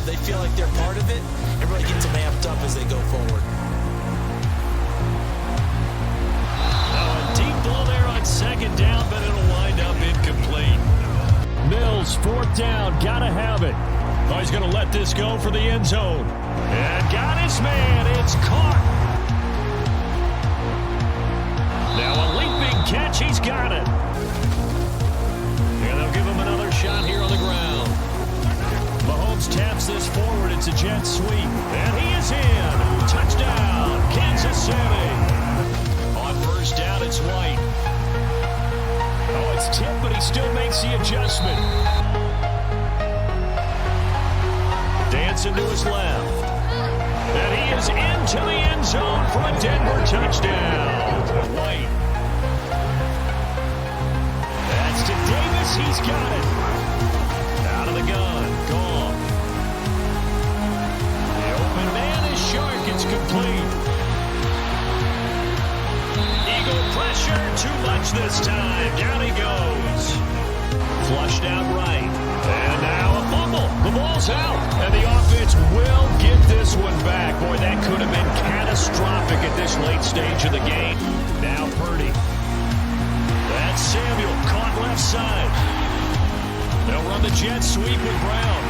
They feel like they're part of it. It really gets them amped up as they go forward. A deep ball there on second down, but it'll wind up incomplete. Mills, fourth down, gotta have it. Oh, he's going to let this go for the end zone. And got his man. It's caught. Now a leaping catch. He's got it. And they'll give him another shot here on the ground. Mahomes taps this forward. It's a jet sweep. And he is in. Touchdown, Kansas City. On first down, it's White. Oh, it's tipped, but he still makes the adjustment. Dancing to his left. And he is into the end zone for a Denver touchdown. White. That's to Davis. He's got it. Out of the gun. Gone. The open man is Shark. It's complete. Eagle pressure. Too much this time. Down he goes. Flushed out right. And now a fumble. The ball's out. And the offense will get this one back. Boy, that could have been catastrophic at this late stage of the game. Now Purdy. That's Samuel. Caught left side. They'll run the jet sweep with Brown.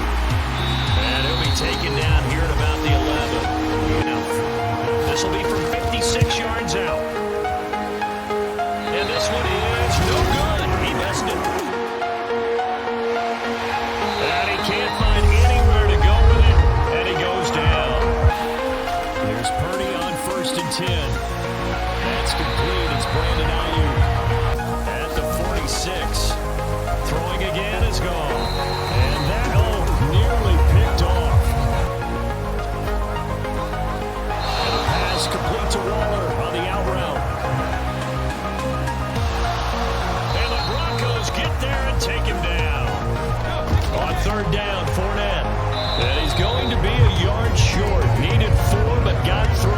And he'll be taken down here at about the 11. This will be from 56 yards out. And this one is no good. He missed it. And he can't find anywhere to go with it. And he goes down. Here's Purdy on 1st and 10. That's complete. It's Brandon Ayuk at the 46. Throwing again is gone. And that, nearly picked off. And a pass complete to Waller on the out route. And the Broncos get there and take him down. On 3rd down, Fournette. And he's going to be a yard short. Needed 4, but got 3.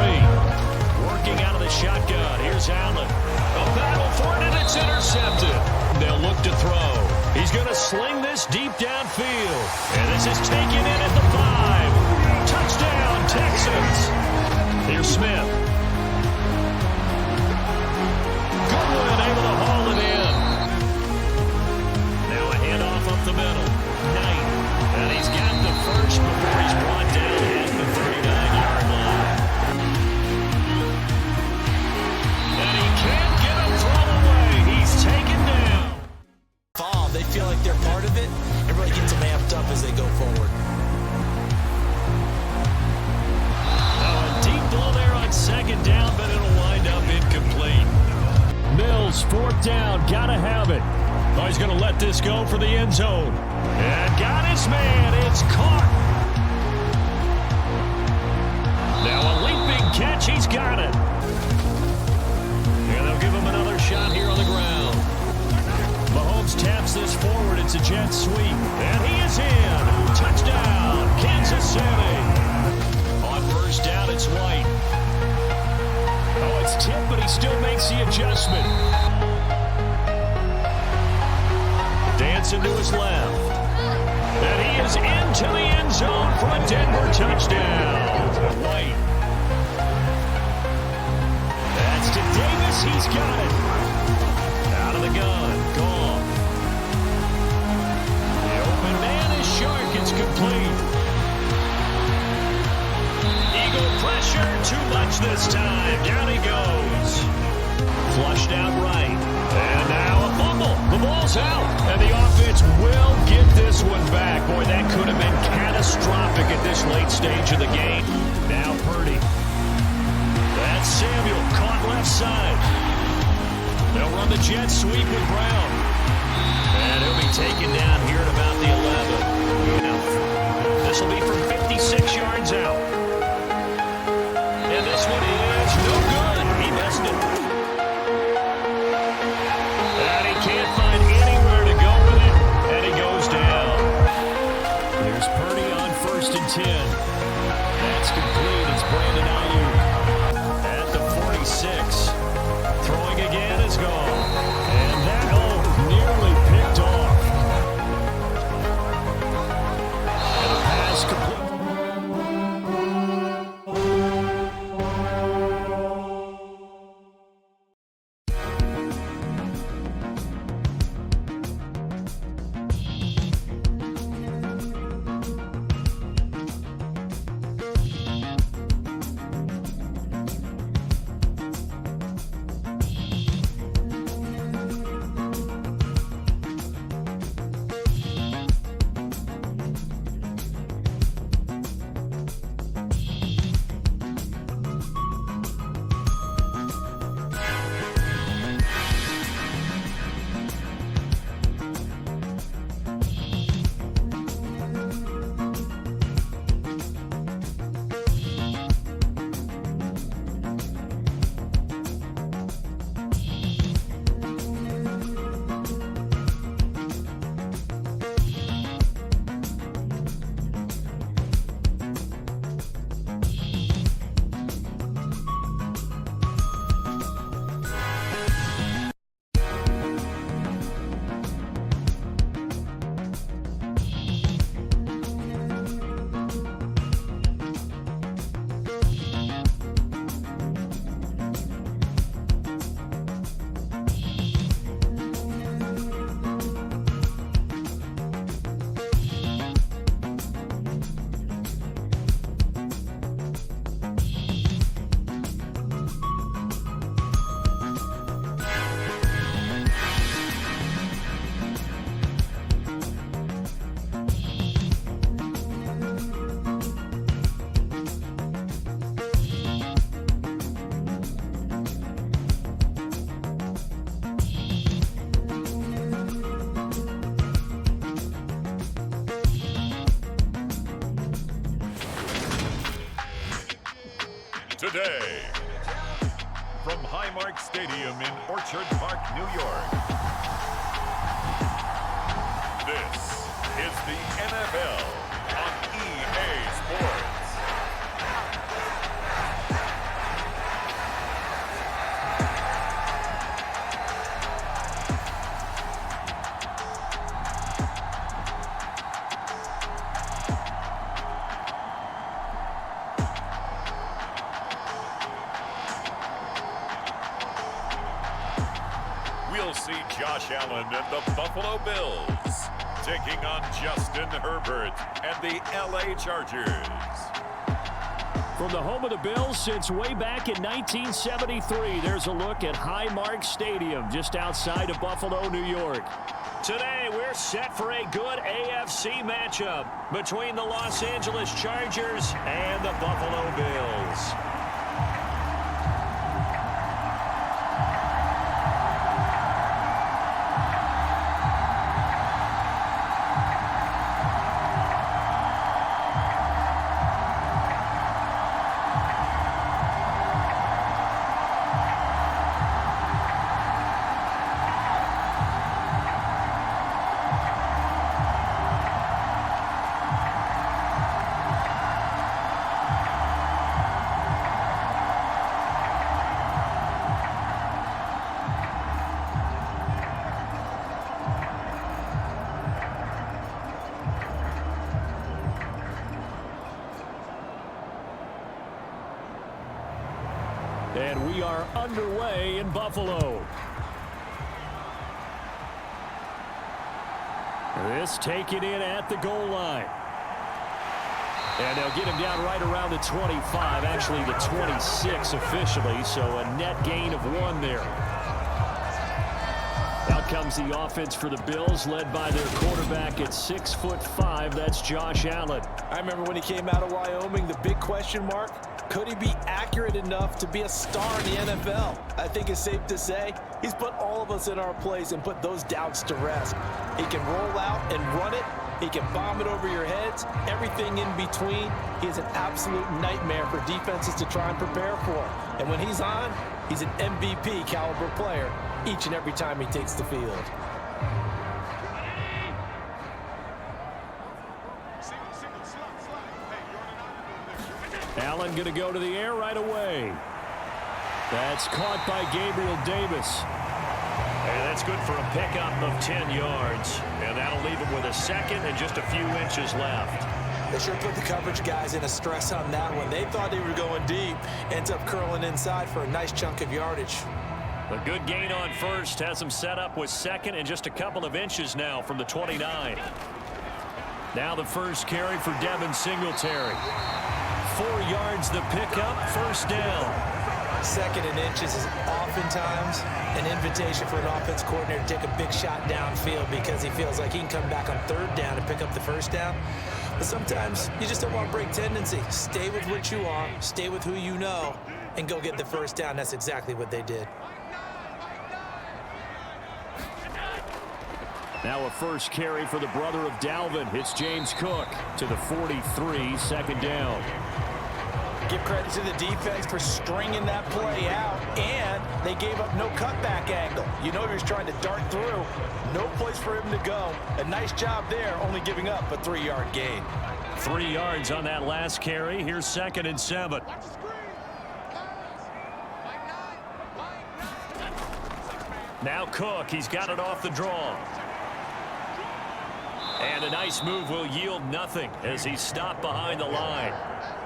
Working out of the shotgun. Here's Allen. A battle for it, and it's intercepted. They'll look to throw. He's going to sling this deep downfield. And this is taken in at the 5. Touchdown, Texans. Here's Smith. Goodwin able to haul it in. Now a handoff up the middle. Knight. And he's got the first before he's brought down at the 39-yard line. And he can't get him thrown away. He's taken down. They feel like they're part of it. It really gets them amped up as they go forward. Now a deep ball there on second down, but it'll wind up incomplete. Mills, 4th down, gotta have it. Oh, he's going to let this go for the end zone. And got his man. It's caught. Now a leaping catch. He's got it. And they'll give him another shot here on the ground. Mahomes taps this forward. It's a jet sweep. And he is in. Touchdown, Kansas City. On 1st down, it's White. Oh, it's tipped, but he still makes the adjustment. Dancing to his left. And he is into the end zone for a Denver touchdown. White. That's to Davis. He's got it. Out of the gun. Gone. The open man is Shark. It's complete. Eagle pressure. Too much this time. Down he goes. Flushed out right. And now a fumble. The ball's out. And the offense will get this one back. Boy, that could have been catastrophic at this late stage of the game. Now Purdy. That's Samuel. Caught left side. They'll run the jet sweep with Brown. And he'll be taken down here at about the 11. This will be from 56 yards out. And this one is no good. He missed it. And he can't find anywhere to go with it. And he goes down. Here's Purdy on 1st and 10. That's complete. It's Brandon Ayuk at the 46. Throwing again is gone. And that, nearly picked off. And a pass complete. today. From Highmark Stadium in Orchard Park, New York. This is the NFL on EA Sports. We'll see Josh Allen and the Buffalo Bills taking on Justin Herbert and the LA Chargers. From the home of the Bills since way back in 1973, there's a look at Highmark Stadium just outside of Buffalo, New York. Today, we're set for a good AFC matchup between the Los Angeles Chargers and the Buffalo Bills. And we are underway in Buffalo. This taken in at the goal line. And they'll get him down right around the 25, actually the 26 officially, so a net gain of 1 there. Out comes the offense for the Bills, led by their quarterback at 6'5", that's Josh Allen. I remember when he came out of Wyoming, the big question mark, could he be accurate enough to be a star in the NFL? I think it's safe to say he's put all of us in our place and put those doubts to rest. He can roll out and run it. He can bomb it over your heads. Everything in between. He is an absolute nightmare for defenses to try and prepare for. And when he's on, he's an MVP caliber player each and every time he takes the field. Allen going to go to the air right away. That's caught by Gabriel Davis. And that's good for a pickup of 10 yards. And that'll leave him with a second and just a few inches left. They sure put the coverage guys in a stress on that one. They thought they were going deep. Ends up curling inside for a nice chunk of yardage. A good gain on first has him set up with second and just a couple of inches now from the 29. Now the first carry for Devin Singletary. 4 yards the pickup, first down. Second and inches is oftentimes an invitation for an offense coordinator to take a big shot downfield because he feels like he can come back on third down and pick up the first down. But sometimes you just don't want to break tendency. Stay with what you are, stay with who you know, and go get the first down. That's exactly what they did. Now a first carry for the brother of Dalvin. It's James Cook to the 43, second down. Give credit to the defense for stringing that play out, and they gave up no cutback angle. You know he was trying to dart through. No place for him to go. A nice job there, only giving up a 3-yard gain. 3 yards on that last carry. Here's 2nd and 7. Now Cook, he's got it off the draw. And a nice move will yield nothing as he's stopped behind the line.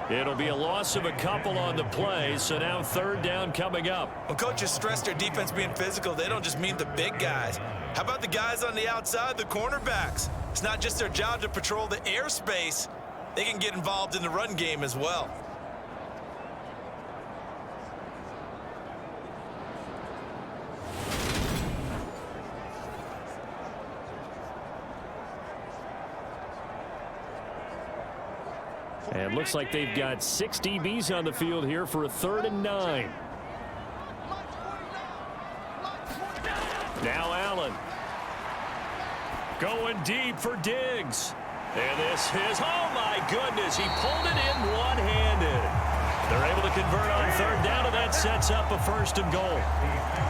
It'll be a loss of a couple on the play, so now third down coming up. When coaches stress their defense being physical, they don't just mean the big guys. How about the guys on the outside, the cornerbacks? It's not just their job to patrol the airspace. They can get involved in the run game as well. And looks like they've got 6 DBs on the field here for a 3rd and 9. Now Allen. Going deep for Diggs. And this is, oh my goodness, he pulled it in one-handed. They're able to convert on third down, and that sets up a 1st and goal.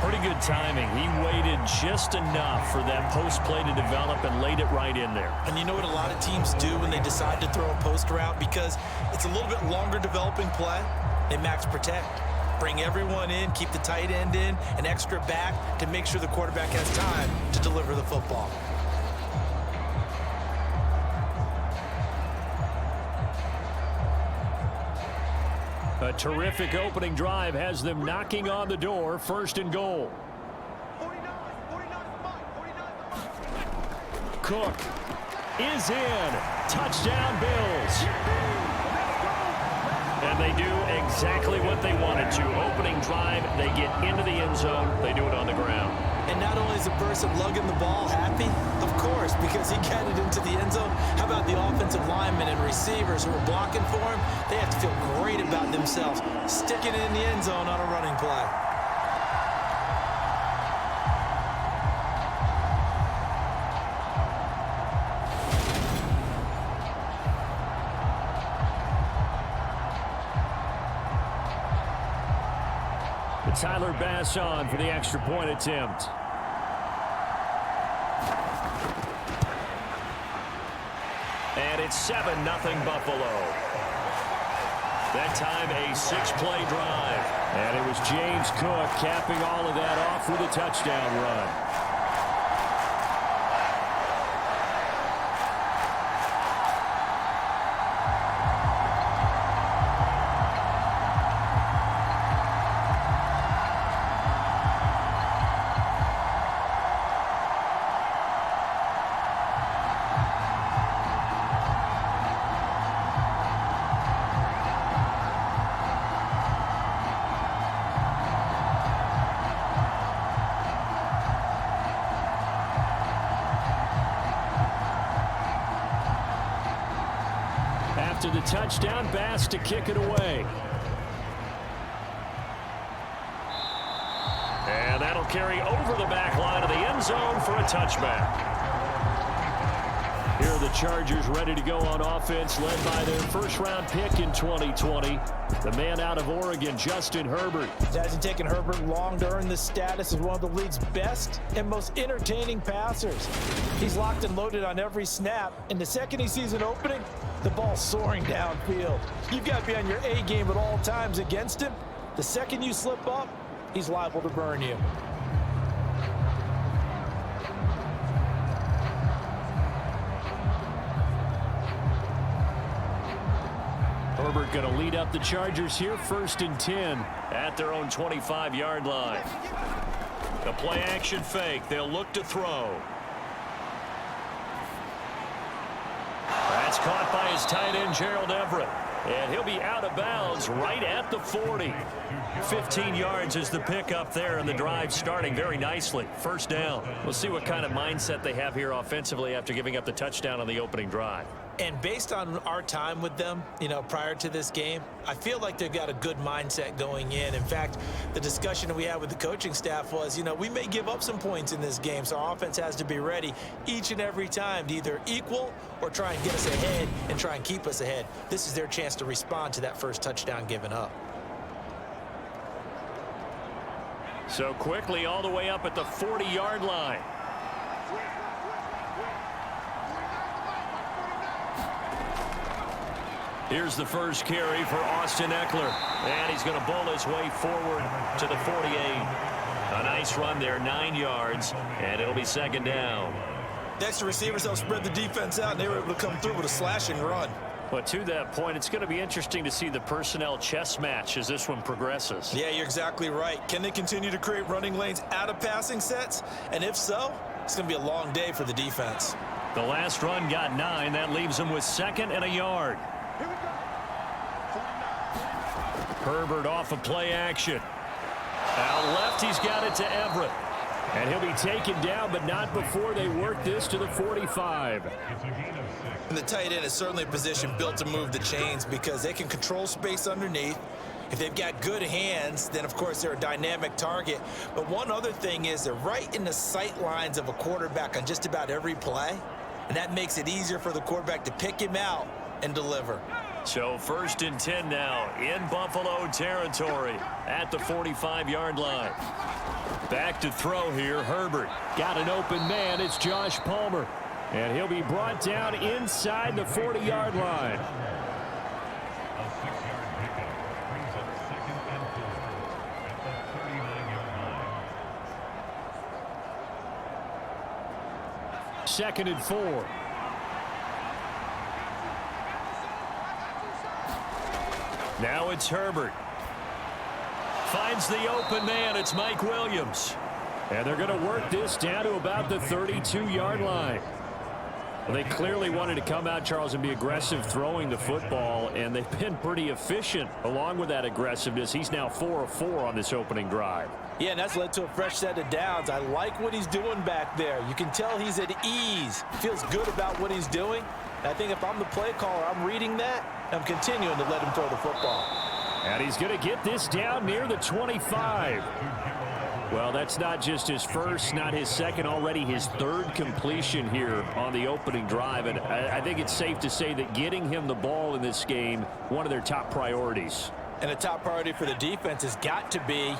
Pretty good timing. He waited just enough for that post play to develop and laid it right in there. And you know what a lot of teams do when they decide to throw a post route? Because it's a little bit longer developing play, they max protect. Bring everyone in, keep the tight end in, an extra back to make sure the quarterback has time to deliver the football. A terrific opening drive has them knocking on the door, 1st and goal. Cook is in. Touchdown, Bills. And they do exactly what they wanted to. Opening drive, they get into the end zone. They do it on the ground. And not only is the person lugging the ball happy, of course, because he got it into the end zone. How about the offensive linemen and receivers who are blocking for him? They have to feel great about themselves, sticking it in the end zone on a running play. Tyler Bass on for the extra point attempt. And it's 7-0 Buffalo. That time a 6-play drive. And it was James Cook capping all of that off with a touchdown run. After the touchdown, Bass to kick it away. And that'll carry over the back line of the end zone for a touchback. Here are the Chargers ready to go on offense, led by their first-round pick in 2020. The man out of Oregon, Justin Herbert. It hasn't taken Herbert long to earn this status as one of the league's best and most entertaining passers. He's locked and loaded on every snap, and the second he sees an opening, the ball's soaring downfield. You've got to be on your A game at all times against him. The second you slip up, he's liable to burn you. Herbert going to lead up the Chargers here, 1st and 10 at their own 25-yard line. The play action fake. They'll look to throw. That's caught by his tight end, Gerald Everett. And he'll be out of bounds right at the 40. 15 yards is the pickup there, and the drive starting very nicely. 1st down. We'll see what kind of mindset they have here offensively after giving up the touchdown on the opening drive. And based on our time with them, prior to this game, I feel like they've got a good mindset going in. In fact, the discussion that we had with the coaching staff was, we may give up some points in this game, so our offense has to be ready each and every time to either equal or try and get us ahead and try and keep us ahead. This is their chance to respond to that first touchdown given up. So quickly all the way up at the 40-yard line. Here's the first carry for Austin Eckler. And he's going to bowl his way forward to the 48. A nice run there, 9 yards, and it'll be 2nd down. Next, the receivers help spread the defense out, and they were able to come through with a slashing run. But to that point, it's going to be interesting to see the personnel chess match as this one progresses. Yeah, you're exactly right. Can they continue to create running lanes out of passing sets? And if so, it's going to be a long day for the defense. The last run got 9. That leaves them with 2nd and a yard. Herbert off of play action. Out left, he's got it to Everett. And he'll be taken down, but not before they work this to the 45. And the tight end is certainly a position built to move the chains because they can control space underneath. If they've got good hands, then, of course, they're a dynamic target. But one other thing is they're right in the sight lines of a quarterback on just about every play. And that makes it easier for the quarterback to pick him out and deliver. So 1st and 10 now in Buffalo territory at the 45-yard line. Back to throw here, Herbert. Got an open man, it's Josh Palmer. And he'll be brought down inside the 40-yard line. Second and 4. Now it's Herbert. Finds the open man. It's Mike Williams. And they're going to work this down to about the 32-yard line. Well, they clearly wanted to come out, Charles, and be aggressive throwing the football, and they've been pretty efficient along with that aggressiveness. He's now 4 of 4 on this opening drive. Yeah, and that's led to a fresh set of downs. I like what he's doing back there. You can tell he's at ease. Feels good about what he's doing. And I think if I'm the play caller, I'm reading that. I'm continuing to let him throw the football. And he's going to get this down near the 25. Well, that's not just his first, not his second, already his third completion here on the opening drive. And I think it's safe to say that getting him the ball in this game, one of their top priorities. And a top priority for the defense has got to be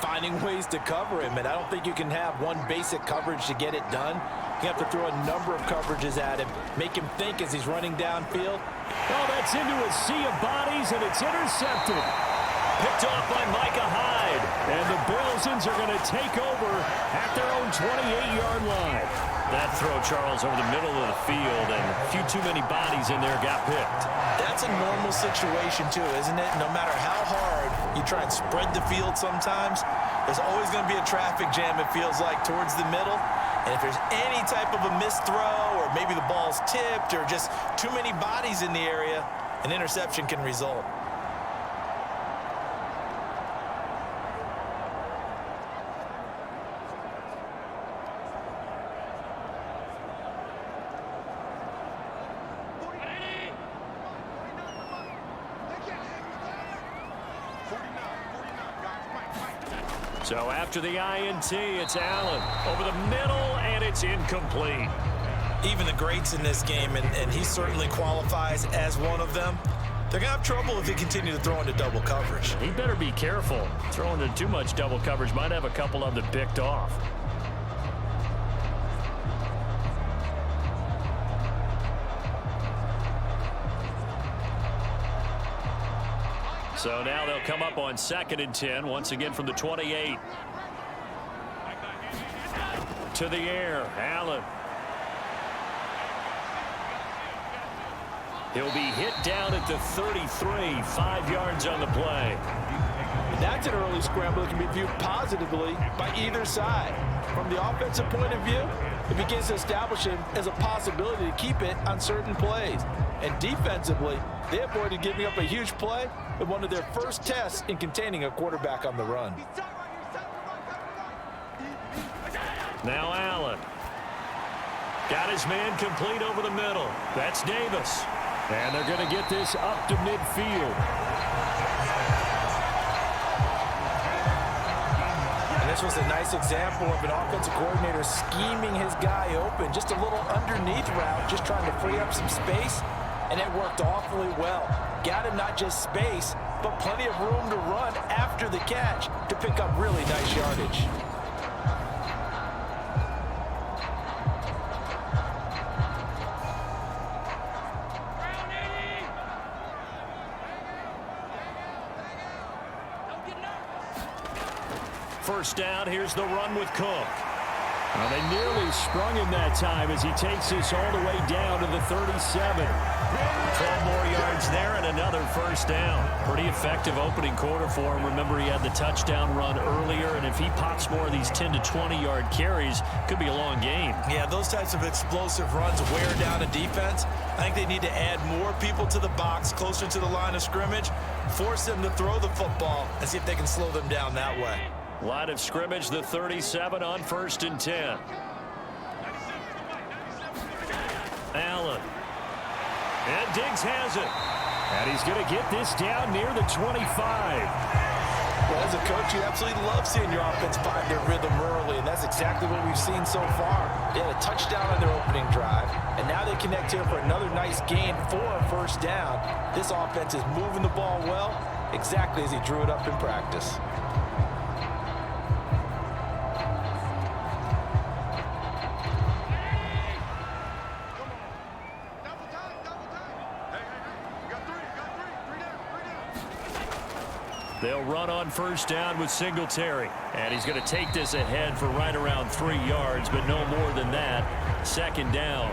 finding ways to cover him. And I don't think you can have one basic coverage to get it done. You have to throw a number of coverages at him, make him think as he's running downfield. Oh, that's into a sea of bodies, and it's intercepted. Picked off by Micah Hyde. And the Bills are going to take over at their own 28-yard line. That throw, Charles, over the middle of the field, and a few too many bodies in there got picked. That's a normal situation, too, isn't it? No matter how hard you try and spread the field sometimes, there's always going to be a traffic jam, it feels like, towards the middle. And if there's any type of a missed throw, or maybe the ball's tipped, or just too many bodies in the area, an interception can result. So after the INT, it's Allen over the middle, and it's incomplete. Even the greats in this game, and he certainly qualifies as one of them, they're going to have trouble if they continue to throw into double coverage. He better be careful. Throwing into too much double coverage might have a couple of them picked off. So now they'll come up on 2nd and 10, once again from the 28. To the air, Allen. He'll be hit down at the 33, 5 yards on the play. That's an early scramble that can be viewed positively by either side. From the offensive point of view, it begins to establish him as a possibility to keep it on certain plays. And defensively, they avoided giving up a huge play in one of their first tests in containing a quarterback on the run. Now Allen. Got his man complete over the middle. That's Davis. And they're going to get this up to midfield. And this was a nice example of an offensive coordinator scheming his guy open. Just a little underneath route, just trying to free up some space. And it worked awfully well. Got him not just space, but plenty of room to run after the catch to pick up really nice yardage. First down, here's the run with Cook. Well, they nearly sprung him that time as he takes this all the way down to the 37. 12 more yards there and another first down. Pretty effective opening quarter for him. Remember, he had the touchdown run earlier, and if he pops more of these 10 to 20-yard carries, could be a long game. Yeah, those types of explosive runs wear down a defense. I think they need to add more people to the box, closer to the line of scrimmage, force them to throw the football, and see if they can slow them down that way. Line of scrimmage, the 37 on 1st and 10. Allen. And Diggs has it. And he's going to get this down near the 25. Well, as a coach, you absolutely love seeing your offense find their rhythm early, and that's exactly what we've seen so far. They had a touchdown on their opening drive, and now they connect here for another nice gain for a first down. This offense is moving the ball well, exactly as he drew it up in practice. They'll run on first down with Singletary. And he's going to take this ahead for right around 3 yards, but no more than that. Second down.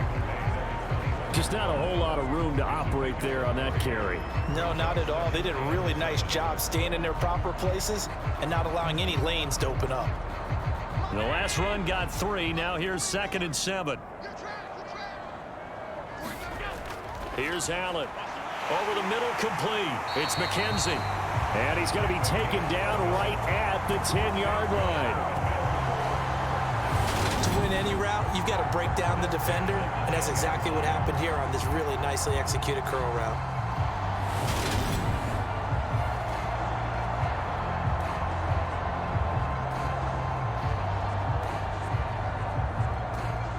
Just not a whole lot of room to operate there on that carry. No, not at all. They did a really nice job staying in their proper places and not allowing any lanes to open up. The last run got 3. Now here's 2nd and 7. Here's Allen. Over the middle, complete. It's McKenzie. And he's going to be taken down right at the 10-yard line. To win any route, you've got to break down the defender, and that's exactly what happened here on this really nicely executed curl route.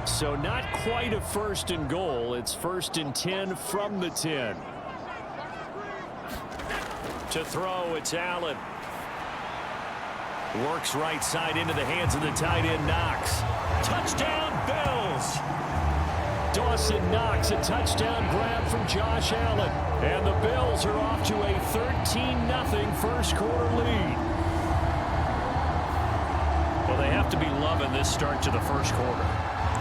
So not quite a 1st and goal. It's 1st and 10 from the 10. To throw, it's Allen. Works right side into the hands of the tight end, Knox. Touchdown, Bills! Dawson Knox, a touchdown grab from Josh Allen. And the Bills are off to a 13-0 first quarter lead. Well, they have to be loving this start to the first quarter.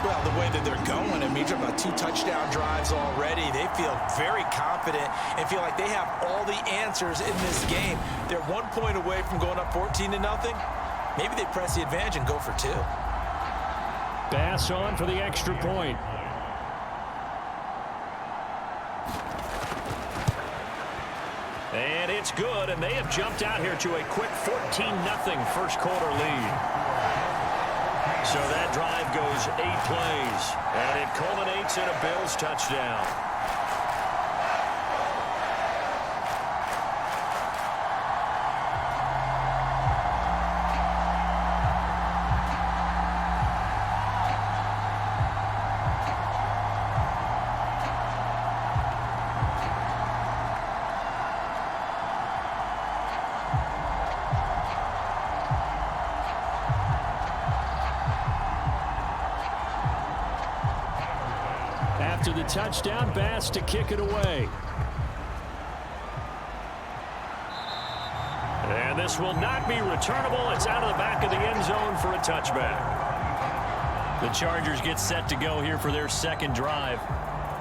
Well, the way that they're going, I mean, you're talking about 2 touchdown drives already. They feel very confident and feel like they have all the answers in this game. They're 1 point away from going up 14-0. Maybe they press the advantage and go for 2. Bass on for the extra point. And it's good, and they have jumped out here to a quick 14-0 first quarter lead. So that drive goes 8 plays, and it culminates in a Bills touchdown. After the touchdown, Bass to kick it away. And this will not be returnable. It's out of the back of the end zone for a touchback. The Chargers get set to go here for their 2nd drive.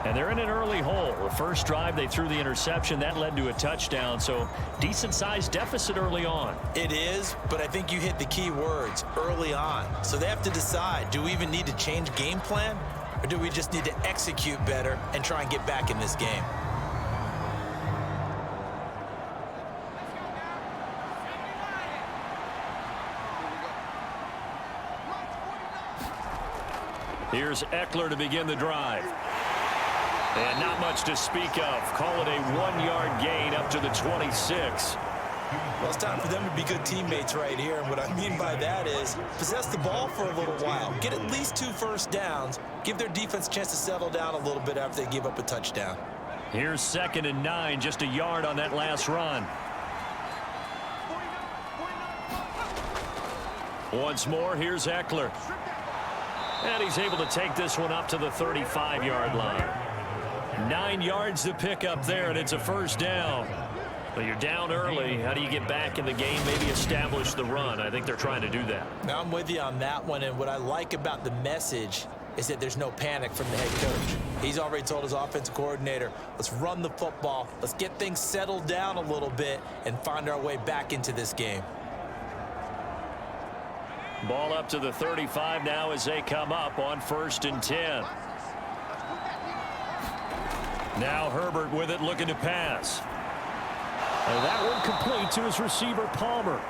And they're in an early hole. The first drive, they threw the interception. That led to a touchdown. So decent-sized deficit early on. It is, but I think you hit the key words, early on. So they have to decide, do we even need to change game plan? Or do we just need to execute better and try and get back in this game? Here's Eckler to begin the drive. And not much to speak of. Call it a 1-yard gain up to the 26. Well, it's time for them to be good teammates right here. And what I mean by that is possess the ball for a little while. Get at least 2 first downs. Give their defense a chance to settle down a little bit after they give up a touchdown. Here's 2nd and 9, just a yard on that last run. Once more, here's Eckler. And he's able to take this one up to the 35-yard line. 9 yards to pick up there, and it's a first down. But you're down early. How do you get back in the game, maybe establish the run? I think they're trying to do that. Now, I'm with you on that one, and what I like about the message is that there's no panic from the head coach. He's already told his offensive coordinator, let's run the football, let's get things settled down a little bit and find our way back into this game. Ball up to the 35 now as they come up on 1st and 10. Now Herbert with it, looking to pass. And that one complete to his receiver, Palmer.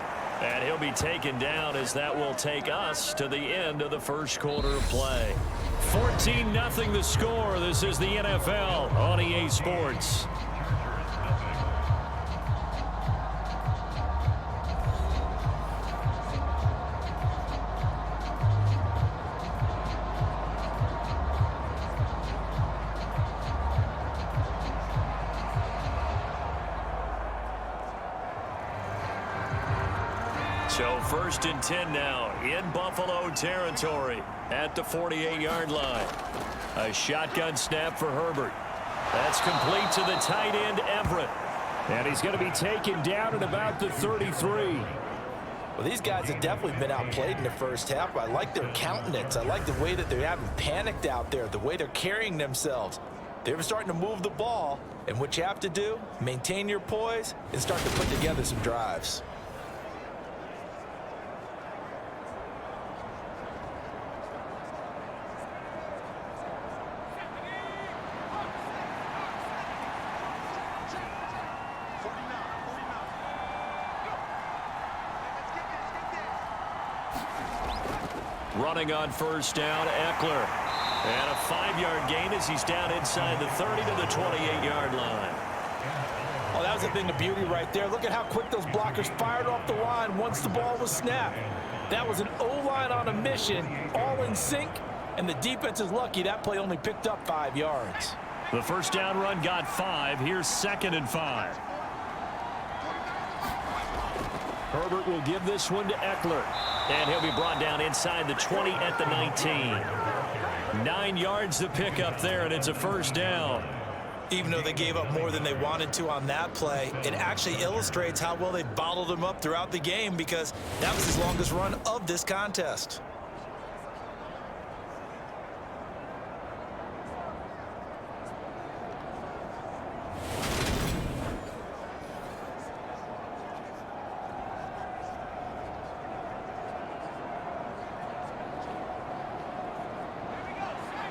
And he'll be taken down as that will take us to the end of the first quarter of play. 14-0 the score. This is the NFL on EA Sports. So 1st and 10 now in Buffalo territory at the 48-yard line. A shotgun snap for Herbert. That's complete to the tight end, Everett. And he's going to be taken down at about the 33. Well, these guys have definitely been outplayed in the first half. I like their countenance. I like the way that they haven't panicked out there, the way they're carrying themselves. They're starting to move the ball, and what you have to do, maintain your poise and start to put together some drives. Running on 1st down, Eckler. And a 5-yard gain as he's down inside the 30 to the 28-yard line. Oh, that was a thing of beauty right there. Look at how quick those blockers fired off the line once the ball was snapped. That was an O-line on a mission, all in sync, and the defense is lucky that play only picked up 5 yards. The 1st down run got 5. Here's 2nd and 5. Herbert will give this one to Eckler. And he'll be brought down inside the 20 at the 19. 9 yards to pick up there, and it's a 1st down. Even though they gave up more than they wanted to on that play, it actually illustrates how well they bottled them up throughout the game, because that was his longest run of this contest.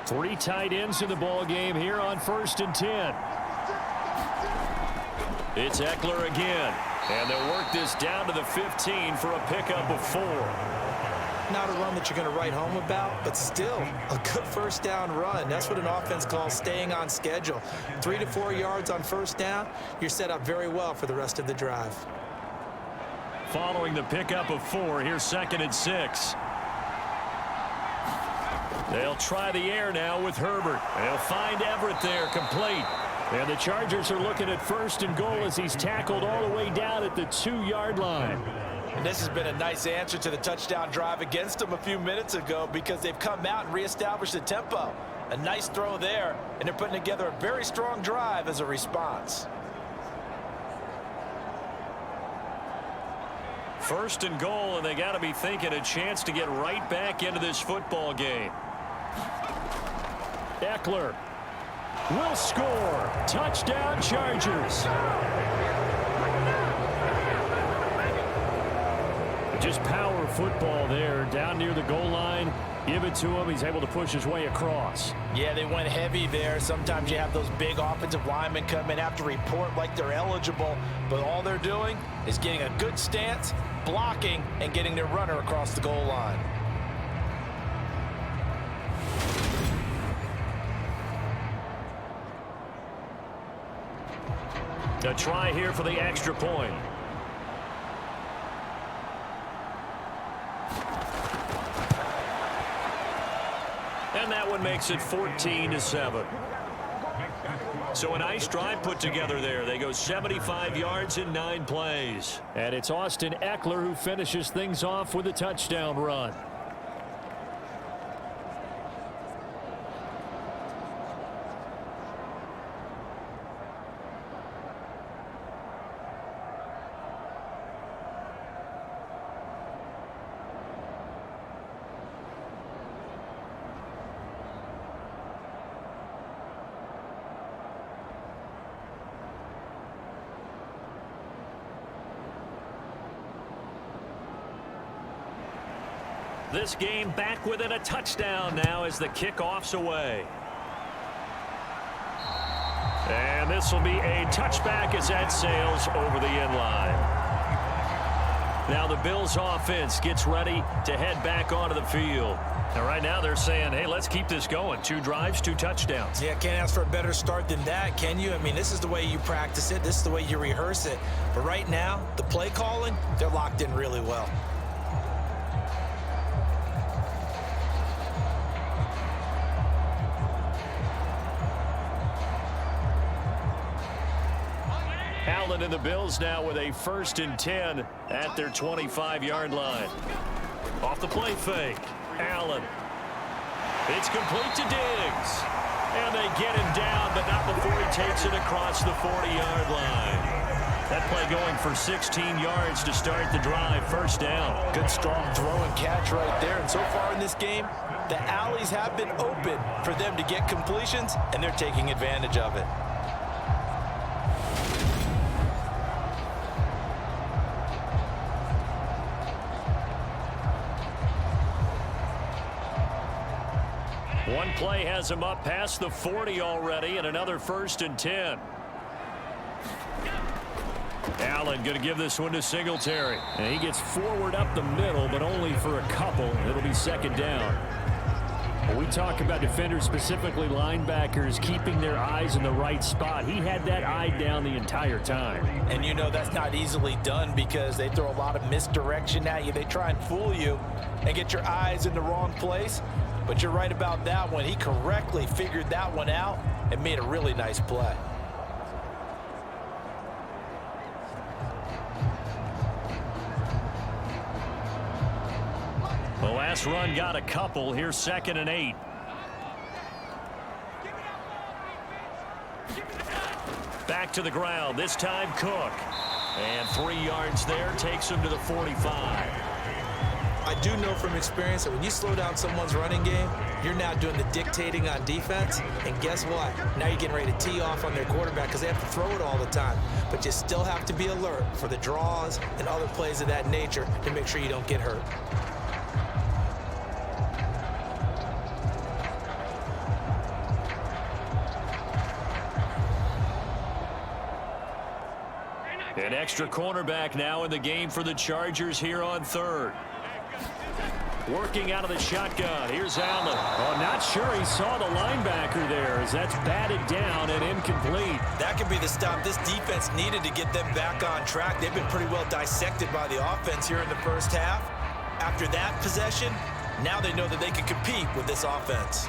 Three tight ends in the ball game here on 1st and 10. It's Eckler again, and they'll work this down to the 15 for a pickup of 4. Not a run that you're going to write home about, but still a good 1st down run. That's what an offense calls staying on schedule. 3 to 4 yards on 1st down, you're set up very well for the rest of the drive. Following the pickup of 4, here's 2nd and 6. They'll try the air now with Herbert. They'll find Everett there, complete. And the Chargers are looking at 1st and goal as he's tackled all the way down at the 2-yard line. And this has been a nice answer to the touchdown drive against them a few minutes ago, because they've come out and reestablished the tempo. A nice throw there, and they're putting together a very strong drive as a response. 1st and goal, and they got to be thinking a chance to get right back into this football game. Eckler will score. Touchdown, Chargers. Just power football there, down near the goal line. Give it to him. He's able to push his way across. Yeah, they went heavy there. Sometimes you have those big offensive linemen come in, have to report like they're eligible, but all they're doing is getting a good stance, blocking, and getting their runner across the goal line. A try here for the extra point. And that one makes it 14-7. So a nice drive put together there. They go 75 yards in 9 plays. And it's Austin Eckler who finishes things off with a touchdown run. This game back within a touchdown now as the kickoff's away. And this will be a touchback as that sails over the end line. Now the Bills offense gets ready to head back onto the field. And right now they're saying, hey, let's keep this going. 2 drives, 2 touchdowns. Yeah, can't ask for a better start than that, can you? I mean, this is the way you practice it. This is the way you rehearse it. But right now, the play calling, they're locked in really well. Allen and the Bills now with a 1st and 10 at their 25-yard line. Off the play fake. Allen. It's complete to Diggs. And they get him down, but not before he takes it across the 40-yard line. That play going for 16 yards to start the drive. 1st down. Good, strong throw and catch right there. And so far in this game, the alleys have been open for them to get completions, and they're taking advantage of it. One play has him up past the 40 already, and another 1st and 10. Allen going to give this one to Singletary. And he gets forward up the middle, but only for a couple. It'll be 2nd down. When we talk about defenders, specifically linebackers, keeping their eyes in the right spot, he had that eye down the entire time. And you know that's not easily done because they throw a lot of misdirection at you. They try and fool you and get your eyes in the wrong place. But you're right about that one. He correctly figured that one out and made a really nice play. The last run got a couple. Here's 2nd and 8. Back to the ground. This time Cook. And 3 yards there. Takes him to the 45. I do know from experience that when you slow down someone's running game, you're now doing the dictating on defense. And guess what? Now you're getting ready to tee off on their quarterback because they have to throw it all the time. But you still have to be alert for the draws and other plays of that nature to make sure you don't get hurt. An extra cornerback now in the game for the Chargers here on 3rd. Working out of the shotgun. Here's Allen. Oh, not sure he saw the linebacker there as that's batted down and incomplete. That could be the stop this defense needed to get them back on track. They've been pretty well dissected by the offense here in the 1st half. After that possession, now they know that they can compete with this offense.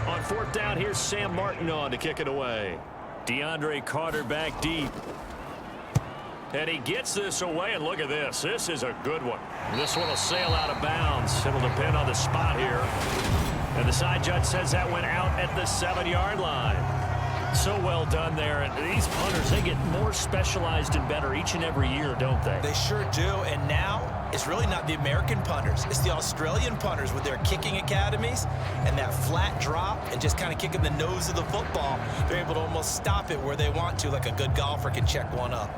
On 4th down, here's Sam Martin on to kick it away. DeAndre Carter back deep. And he gets this away, and look at this. This is a good one. This one will sail out of bounds. It'll depend on the spot here. And the side judge says that went out at the 7-yard line. So well done there. And these punters, they get more specialized and better each and every year, don't they? They sure do. And now it's really not the American punters. It's the Australian punters with their kicking academies and that flat drop and just kind of kicking the nose of the football. They're able to almost stop it where they want to, like a good golfer can check one up.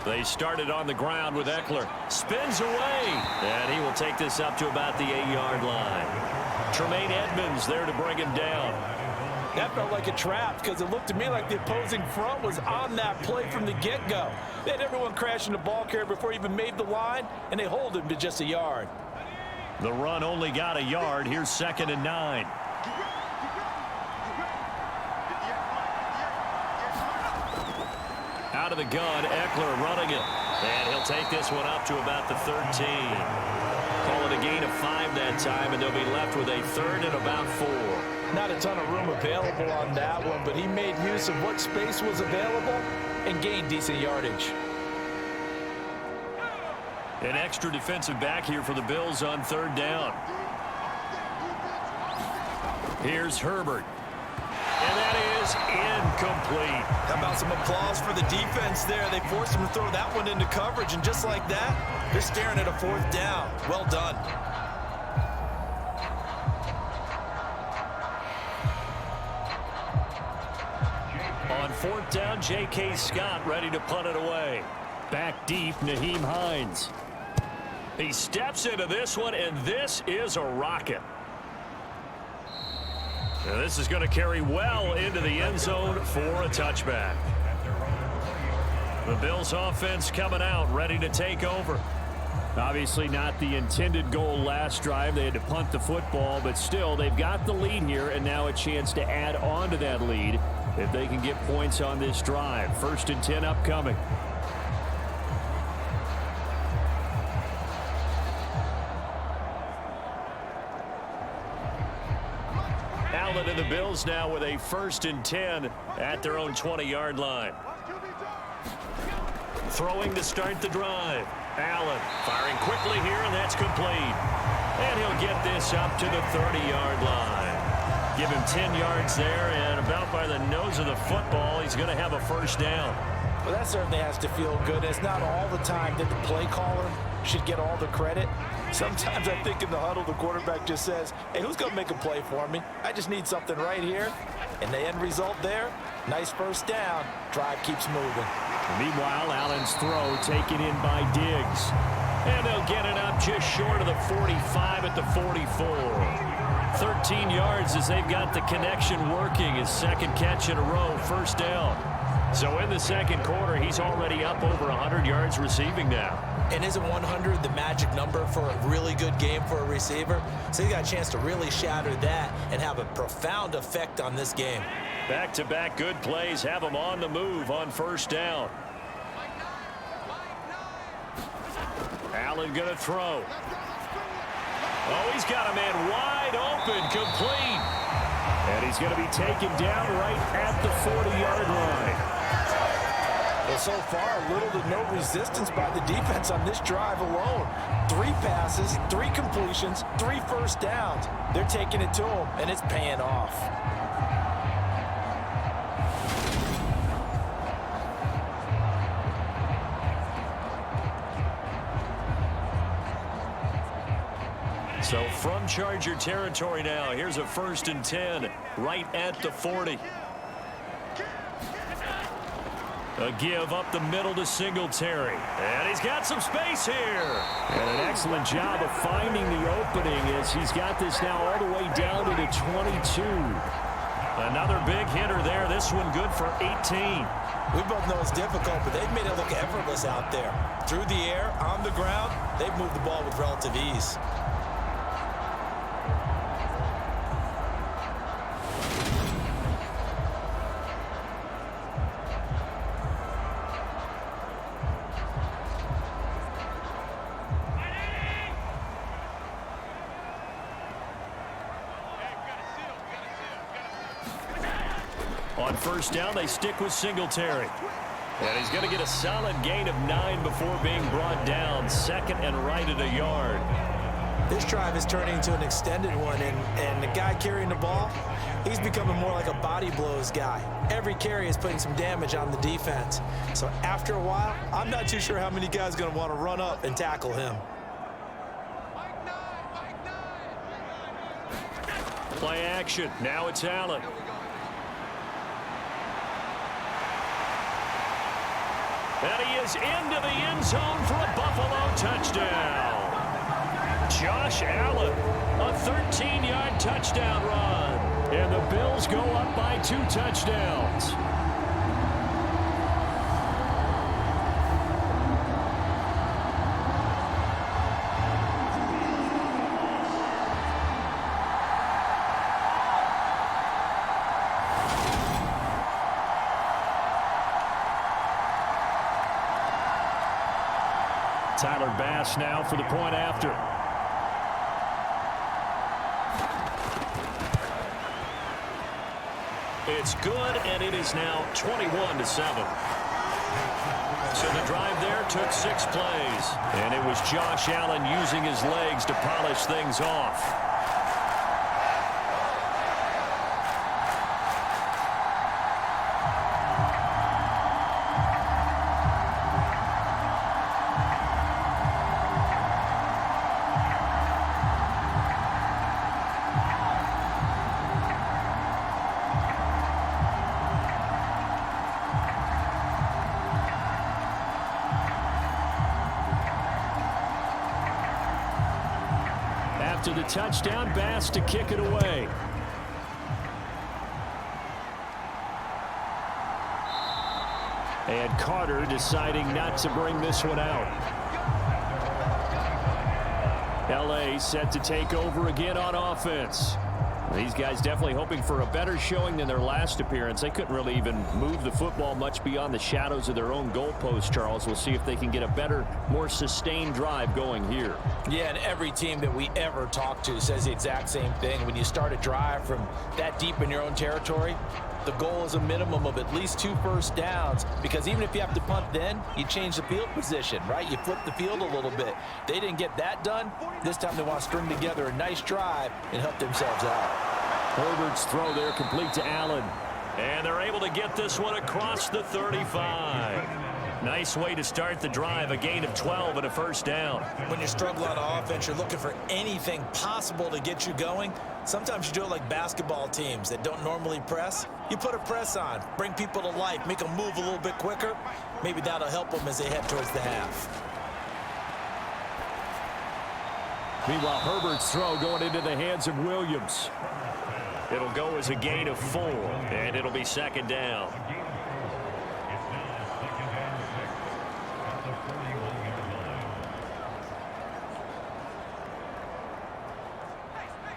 They started on the ground with Eckler. Spins away. And he will take this up to about the 8-yard line. Tremaine Edmonds there to bring him down. That felt like a trap because it looked to me like the opposing front was on that play from the get-go. They had everyone crashing the ball carrier before he even made the line, and they hold him to just a yard. The run only got a yard. Here's 2nd and 9. Out of the gun, Eckler running it. And he'll take this one up to about the 13. Call it a gain of 5 that time, and they'll be left with a 3rd and about 4. Not a ton of room available on that one, but he made use of what space was available and gained decent yardage. An extra defensive back here for the Bills on 3rd down. Here's Herbert. And that is incomplete. How about some applause for the defense there? They forced him to throw that one into coverage, and just like that, they're staring at a 4th down. Well done. On 4th down, J.K. Scott ready to punt it away. Back deep, Nyheim Hines. He steps into this one, and this is a rocket. And this is going to carry well into the end zone for a touchback. The Bills offense coming out, ready to take over. Obviously not the intended goal last drive. They had to punt the football, but still they've got the lead here, and now a chance to add on to that lead if they can get points on this drive. 1st and 10 upcoming. Allen and the Bills now with a 1st and 10 at their own 20-yard line. Throwing to start the drive. Allen firing quickly here, and that's complete. And he'll get this up to the 30-yard line. Give him 10 yards there, and about by the nose of the football, he's going to have a 1st down. Well, that certainly has to feel good. It's not all the time that the play caller should get all the credit. Sometimes I think in the huddle, the quarterback just says, hey, who's going to make a play for me? I just need something right here. And the end result there, nice 1st down. Drive keeps moving. Meanwhile, Allen's throw taken in by Diggs. And they'll get it up just short of the 45 at the 44. 13 yards as they've got the connection working. His 2nd catch in a row, 1st down. So in the 2nd quarter, he's already up over 100 yards receiving now. And isn't 100 the magic number for a really good game for a receiver? So he got a chance to really shatter that and have a profound effect on this game. Back-to-back good plays have him on the move on 1st down. Allen going to throw. Oh, he's got a man wide open, complete. And he's going to be taken down right at the 40-yard line. Well, so far, little to no resistance by the defense on this drive alone. 3 passes, 3 completions, 3 1st downs. They're taking it to him, and it's paying off. So from Charger territory now, here's a 1st and 10 right at the 40. A give up the middle to Singletary. And he's got some space here. And an excellent job of finding the opening as he's got this now all the way down to the 22. Another big hitter there. This one good for 18. We both know it's difficult, but they've made it look effortless out there. Through the air, on the ground, they've moved the ball with relative ease. On 1st down, they stick with Singletary. And he's going to get a solid gain of 9 before being brought down. 2nd and right at a yard. This drive is turning into an extended one, and the guy carrying the ball, he's becoming more like a body blows guy. Every carry is putting some damage on the defense. So after a while, I'm not too sure how many guys are going to want to run up and tackle him. Play action. Now it's Allen. And he is into the end zone for a Buffalo touchdown. Josh Allen, a 13-yard touchdown run. And the Bills go up by 2 touchdowns. Tyler Bass now for the point after. It's good, and it is now 21-7. So the drive there took 6 plays, and it was Josh Allen using his legs to polish things off. After the touchdown, Bass to kick it away. And Carter deciding not to bring this one out. LA set to take over again on offense. These guys definitely hoping for a better showing than their last appearance. They couldn't really even move the football much beyond the shadows of their own goalpost, Charles. We'll see if they can get a better, more sustained drive going here. Yeah, and every team that we ever talk to says the exact same thing. When you start a drive from that deep in your own territory, the goal is a minimum of at least 2 first downs, because even if you have to punt then, you change the field position, right? You flip the field a little bit. They didn't get that done. This time they want to string together a nice drive and help themselves out. Herbert's throw there complete to Allen. And they're able to get this one across the 35. Nice way to start the drive, a gain of 12 and a first down. When you struggle on offense, you're looking for anything possible to get you going. Sometimes you do it like basketball teams that don't normally press. You put a press on, bring people to life, make them move a little bit quicker. Maybe that'll help them as they head towards the half. Meanwhile, Herbert's throw going into the hands of Williams. It'll go as a gain of 4, and it'll be second down.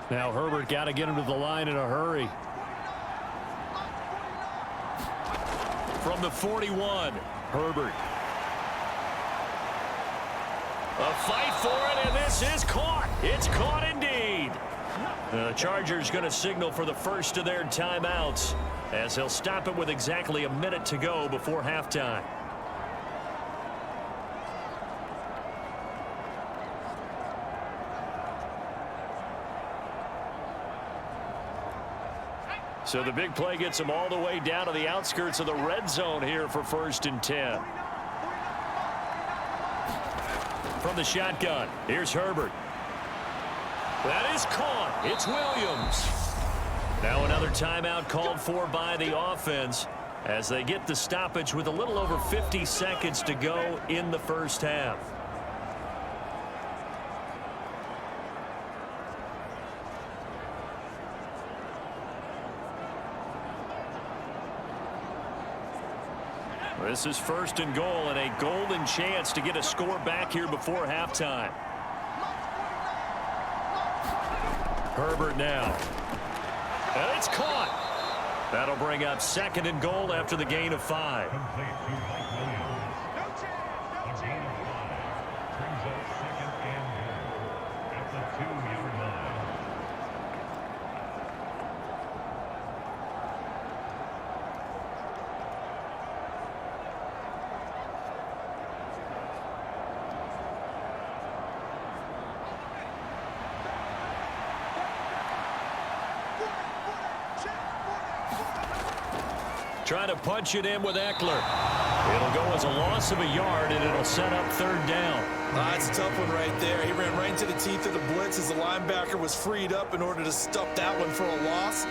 Now Herbert got to get him to the line in a hurry. From the 41, Herbert. A fight for it, and this is caught. It's caught indeed. The Chargers going to signal for the first of their timeouts, as they'll stop it with exactly a minute to go before halftime. So the big play gets them all the way down to the outskirts of the red zone here for 1st and 10. From the shotgun, here's Herbert. That is caught. It's Williams. Now another timeout called for by the offense as they get the stoppage with a little over 50 seconds to go in the first half. This is 1st and goal, and a golden chance to get a score back here before halftime. Herbert now. And it's caught. That'll bring up 2nd and goal after the gain of 5. Trying to punch it in with Eckler. It'll go as a loss of a yard, and it'll set up 3rd down. That's a tough one right there. He ran right into the teeth of the blitz as the linebacker was freed up in order to stop that one for a loss.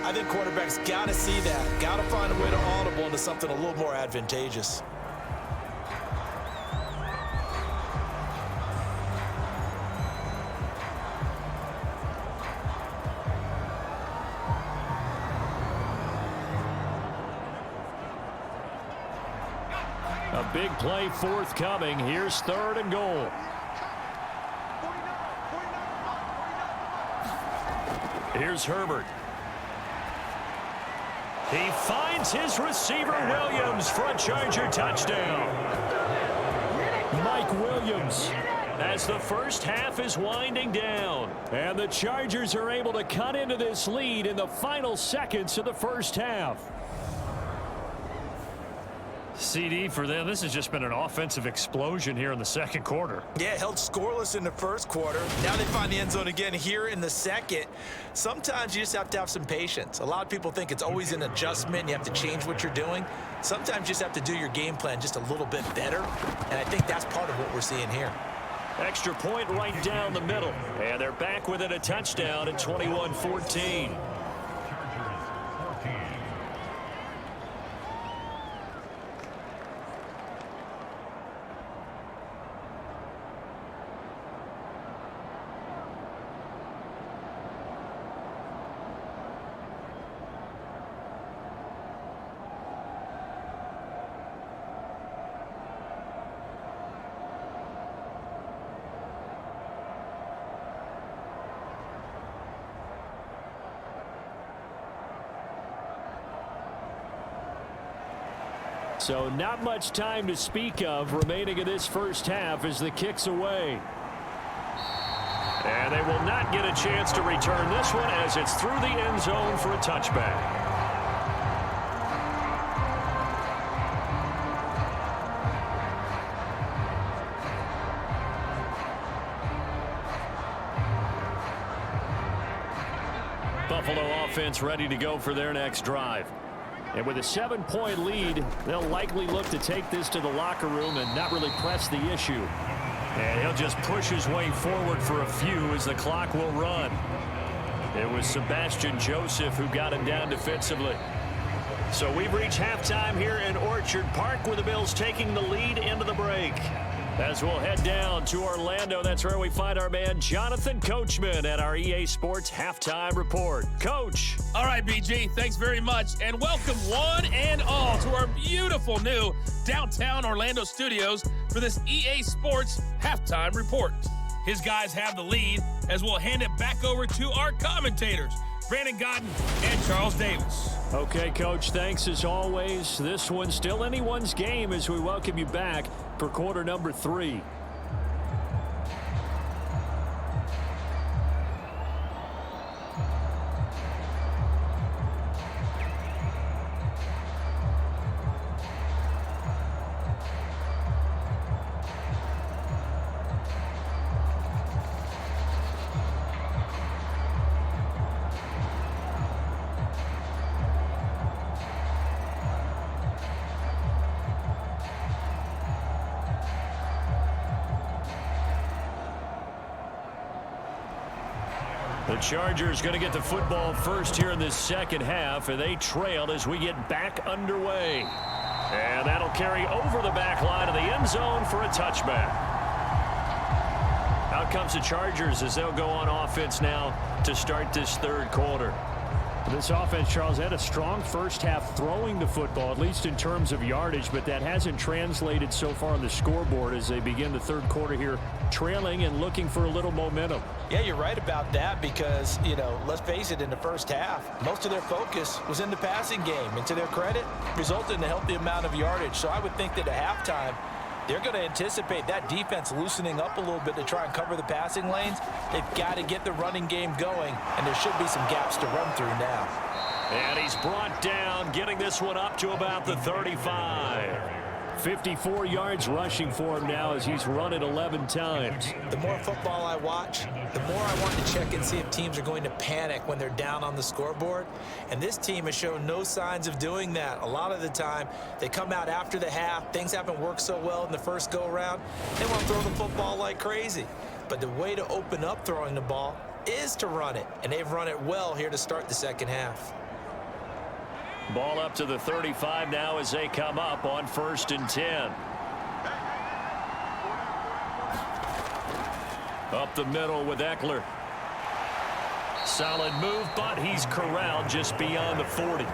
I think quarterbacks got to see that. Got to find a way to audible into something a little more advantageous. A big play forthcoming. Here's 3rd and goal. Here's Herbert. He finds his receiver Williams for a Charger touchdown. Mike Williams, as the first half is winding down. And the Chargers are able to cut into this lead in the final seconds of the first half. CD for them, this has just been an offensive explosion here in the 2nd quarter. Yeah, held scoreless in the 1st quarter. Now they find the end zone again here in the 2nd. Sometimes you just have to have some patience. A lot of people think it's always an adjustment. You have to change what you're doing. Sometimes you just have to do your game plan just a little bit better. And I think that's part of what we're seeing here. Extra point right down the middle. And they're back within a touchdown at 21-14. So not much time to speak of remaining in this first half as the kick's away. And they will not get a chance to return this one as it's through the end zone for a touchback. Buffalo offense ready to go for their next drive. And with a 7-point lead, they'll likely look to take this to the locker room and not really press the issue. And he'll just push his way forward for a few as the clock will run. It was Sebastian Joseph who got him down defensively. So we've reached halftime here in Orchard Park with the Bills taking the lead into the break. As we'll head down to Orlando, that's where we find our man Jonathan Coachman at our EA Sports Halftime Report. Coach. All right, BG, thanks very much. And welcome one and all to our beautiful new downtown Orlando studios for this EA Sports Halftime Report. His guys have the lead as we'll hand it back over to our commentators, Brandon Godden and Charles Davis. Okay, Coach, thanks as always. This one's still anyone's game as we welcome you back for quarter number 3. The Chargers going to get the football first here in this second half, and they trail as we get back underway. And that'll carry over the back line of the end zone for a touchback. Out comes the Chargers as they'll go on offense now to start this third quarter. This offense, Charles, had a strong first half throwing the football, at least in terms of yardage, but that hasn't translated so far on the scoreboard as they begin the third quarter here, trailing and looking for a little momentum. Yeah, you're right about that because, you know, let's face it, in the first half, most of their focus was in the passing game. And to their credit, resulted in a healthy amount of yardage. So I would think that at halftime, they're going to anticipate that defense loosening up a little bit to try and cover the passing lanes. They've got to get the running game going, and there should be some gaps to run through now. And he's brought down, getting this one up to about the 35. 54 yards rushing for him now as he's run it 11 times. The more football I watch, the more I want to check and see if teams are going to panic when they're down on the scoreboard. And this team has shown no signs of doing that. A lot of the time, they come out after the half. Things haven't worked so well in the first go-around. They want to throw the football like crazy. But the way to open up throwing the ball is to run it. And they've run it well here to start the second half. Ball up to the 35 now as they come up on 1st and 10. Up the middle with Eckler. Solid move, but he's corralled just beyond the 40.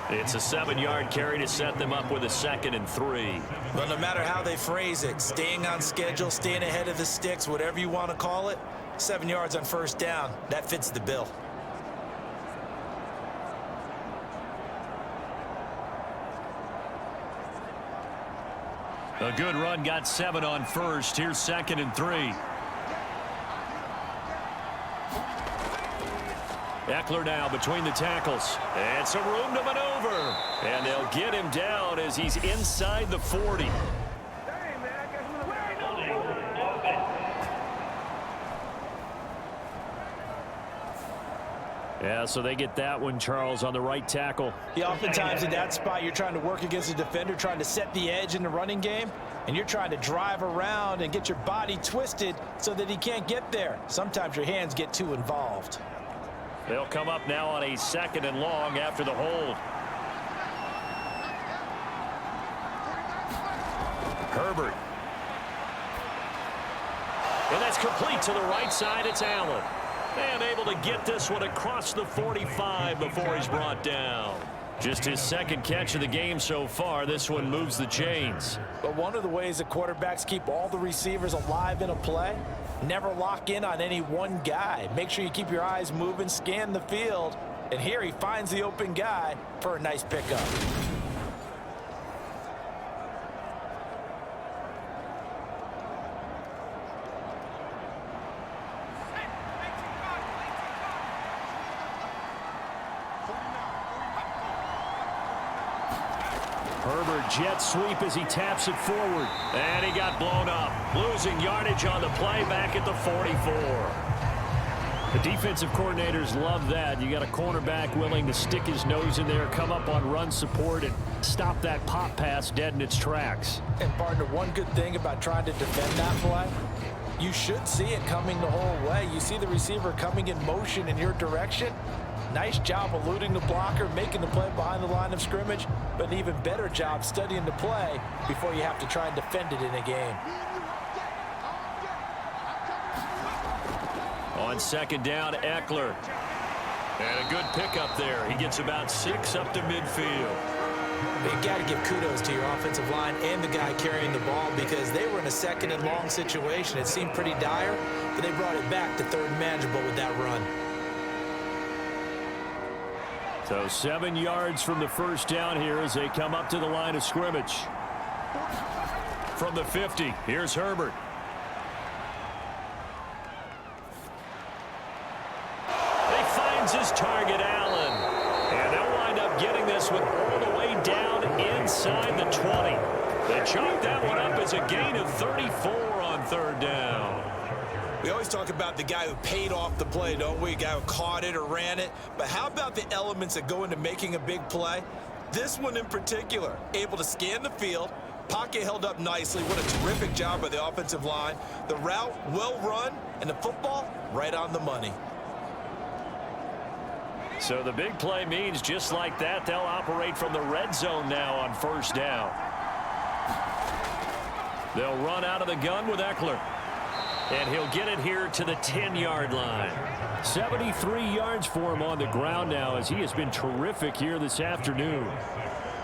It's a 7-yard carry to set them up with a 2nd and 3. But no matter how they phrase it, staying on schedule, staying ahead of the sticks, whatever you want to call it, 7 yards on first down, that fits the bill. A good run, got 7 on first. Here's 2nd and 3. Eckler now between the tackles. And some room to maneuver. And they'll get him down as he's inside the 40. Yeah, so they get that one, Charles, on the right tackle. Yeah, oftentimes in that spot, you're trying to work against a defender, trying to set the edge in the running game, and you're trying to drive around and get your body twisted so that he can't get there. Sometimes your hands get too involved. They'll come up now on a 2nd and long after the hold. Herbert. And that's complete to the right side. It's Allen. And able to get this one across the 45 before he's brought down. Just his 2nd catch of the game so far. This one moves the chains. But one of the ways that quarterbacks keep all the receivers alive in a play, never lock in on any one guy. Make sure you keep your eyes moving, scan the field. And here he finds the open guy for a nice pickup. jet sweep as he taps it forward. And he got blown up. Losing yardage on the play back at the 44. The defensive coordinators love that. You got a cornerback willing to stick his nose in there, come up on run support, and stop that pop pass dead in its tracks. And, partner, one good thing about trying to defend that play, you should see it coming the whole way. You see the receiver coming in motion in your direction. Nice job eluding the blocker, making the play behind the line of scrimmage, but an even better job studying the play before you have to try and defend it in a game. On second down, Eckler. And a good pickup there. He gets about 6 up to midfield. You got to give kudos to your offensive line and the guy carrying the ball because they were in a second and long situation. It seemed pretty dire, but they brought it back to third and manageable with that run. So 7 yards from the first down here as they come up to the line of scrimmage. From the 50, here's Herbert. He finds his target, Allen. And they'll wind up getting this one all the way down inside the 20. They chalk that one up as a gain of 34 on third down. We always talk about the guy who paid off the play, don't we? A guy who caught it or ran it. But how about the elements that go into making a big play? This one in particular, able to scan the field, pocket held up nicely. What a terrific job by the offensive line. The route well run, and the football right on the money. So the big play means just like that, they'll operate from the red zone now on first down. They'll run out of the gun with Eckler. And he'll get it here to the 10-yard line. 73 yards for him on the ground now as he has been terrific here this afternoon.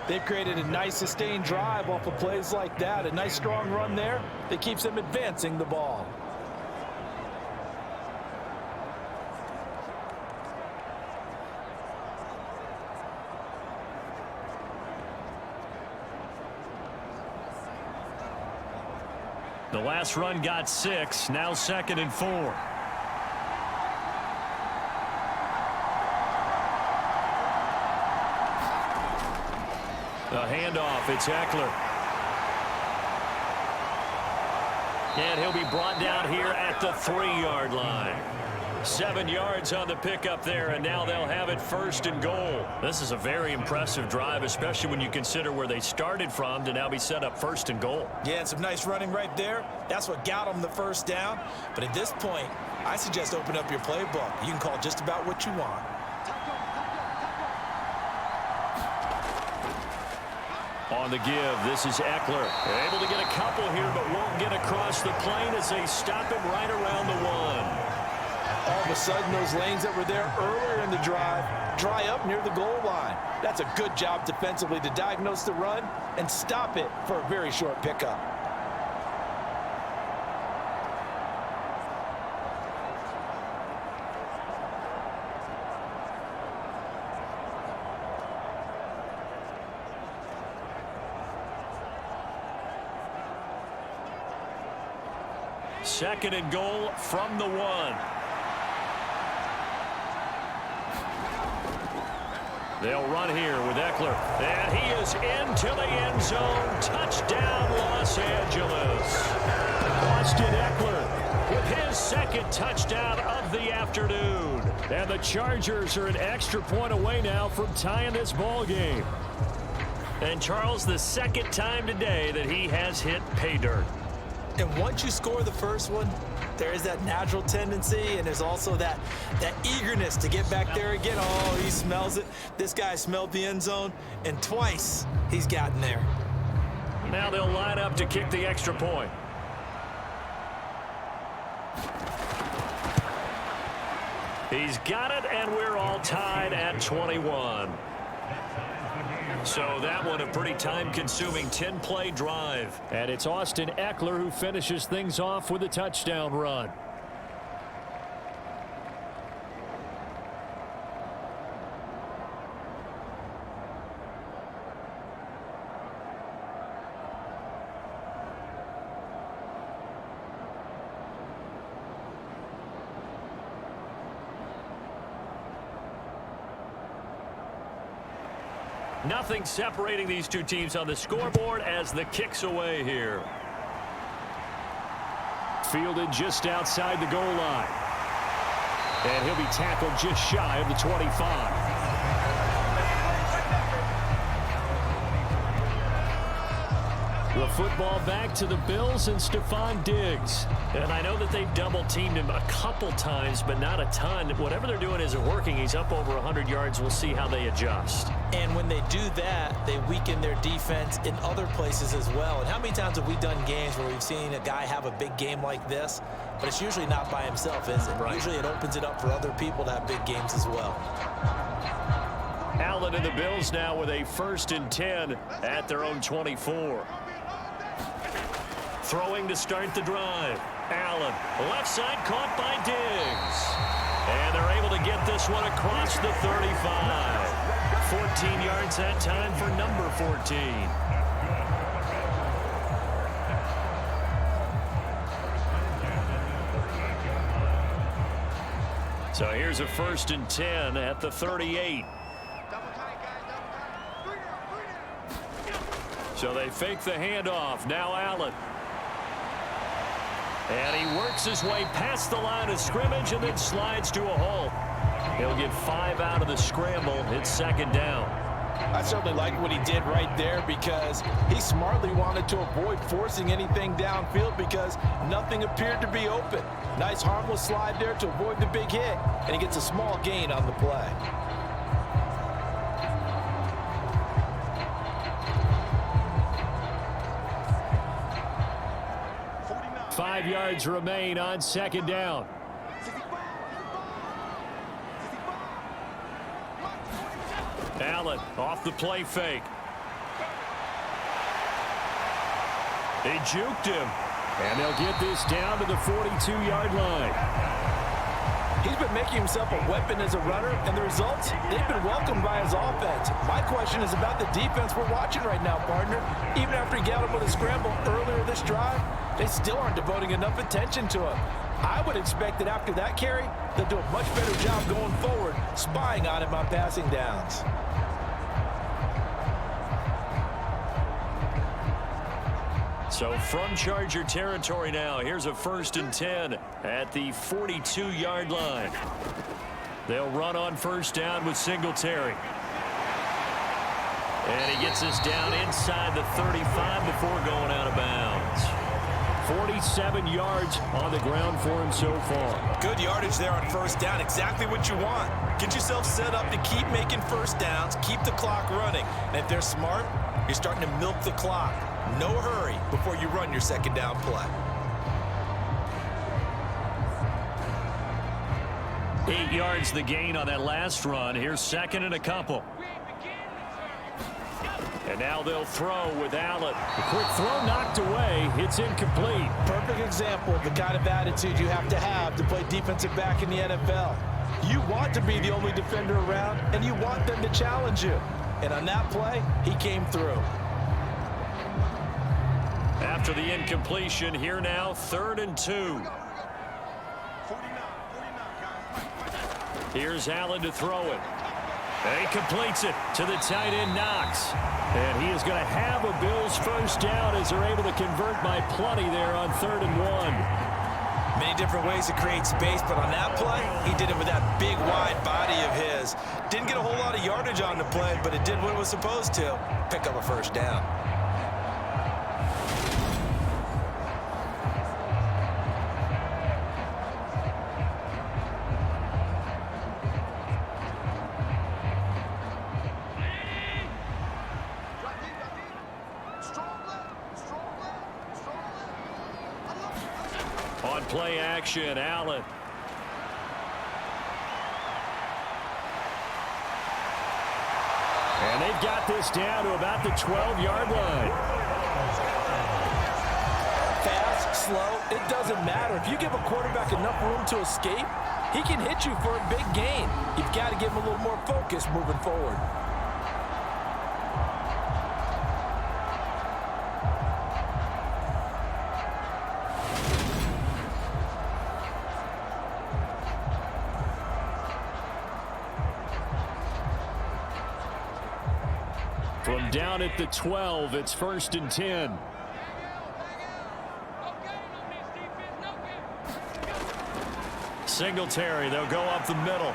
They've created a nice sustained drive off of plays like that. A nice strong run there that keeps them advancing the ball. The last run got 6, now 2nd and 4. The handoff, it's Eckler. And he'll be brought down here at the 3-yard line. 7 yards on the pickup there, and now they'll have it 1st and goal. This is a very impressive drive, especially when you consider where they started from to now be set up 1st and goal. Yeah, and some nice running right there. That's what got them the first down. But at this point, I suggest open up your playbook. You can call just about what you want. On the give, this is Eckler. Able to get a couple here, but won't get across the plane as they stop him right around the 1. All of a sudden, those lanes that were there earlier in the drive dry up near the goal line. That's a good job defensively to diagnose the run and stop it for a very short pickup. Second and goal from the 1. They'll run here with Eckler. And he is into the end zone. Touchdown, Los Angeles. Austin Eckler with his 2nd touchdown of the afternoon. And the Chargers are an extra point away now from tying this ball game. And Charles, the 2nd time today that he has hit pay dirt. And once you score the first one, there is that natural tendency, and there's also that eagerness to get back there again. Oh, he smells it. This guy smelled the end zone, and twice he's gotten there. Now they'll line up to kick the extra point. He's got it, and we're all tied at 21. So that one a pretty time-consuming 10-play drive. And it's Austin Eckler who finishes things off with a touchdown run. Nothing separating these two teams on the scoreboard as the kick's away here. Fielded just outside the goal line. And he'll be tackled just shy of the 25. The football back to the Bills and Stephon Diggs. And I know that they've double-teamed him a couple times, but not a ton. Whatever they're doing isn't working. He's up over 100 yards. We'll see how they adjust. And when they do that, they weaken their defense in other places as well. And how many times have we done games where we've seen a guy have a big game like this, but it's usually not by himself, is it? Right. Usually it opens it up for other people to have big games as well. Allen and the Bills now with a 1st and 10 at their own 24. Throwing to start the drive. Allen, left side, caught by Diggs. And they're able to get this one across the 35. 14 yards that time for number 14. So here's a 1st and 10 at the 38. So they fake the handoff. Now Allen. And he works his way past the line of scrimmage and then slides to a halt. He'll get 5 out of the scramble. It's 2nd down. I certainly like what he did right there because he smartly wanted to avoid forcing anything downfield because nothing appeared to be open. Nice harmless slide there to avoid the big hit, and he gets a small gain on the play. Five yards remain on 2nd down. Allen off the play fake. They juked him. And they'll get this down to the 42-yard line. He's been making himself a weapon as a runner, and the results, they've been welcomed by his offense. My question is about the defense we're watching right now, partner. Even after he got him with a scramble earlier this drive, they still aren't devoting enough attention to him. I would expect that after that carry, they'll do a much better job going forward, spying on him on passing downs. So from Charger territory now, here's a 1st and 10 at the 42-yard line. They'll run on 1st down with Singletary. And he gets us down inside the 35 before going out of bounds. 47 yards on the ground for him so far. Good yardage there on 1st down. Exactly what you want. Get yourself set up to keep making 1st downs, keep the clock running. And if they're smart, you're starting to milk the clock. No hurry before you run your 2nd down play. 8 yards the gain on that last run. Here's 2nd and a couple. And now they'll throw with Allen. The quick throw knocked away. It's incomplete. Perfect example of the kind of attitude you have to play defensive back in the NFL. You want to be the only defender around, and you want them to challenge you. And on that play, he came through. After the incompletion, here now, 3rd and 2. Here's Allen to throw it. And he completes it to the tight end, Knox. And he is going to have a Bills 1st down as they're able to convert by plenty there on 3rd and 1. Many different ways to create space, but on that play, he did it with that big, wide body of his. Didn't get a whole lot of yardage on the play, but it did what it was supposed to. Pick up a 1st down. On play action, Allen. And they've got this down to about the 12-yard line. Fast, slow, it doesn't matter. If you give a quarterback enough room to escape, he can hit you for a big gain. You've got to give him a little more focus moving forward. From down at the 12, it's 1st and 10. Singletary, they'll go up the middle.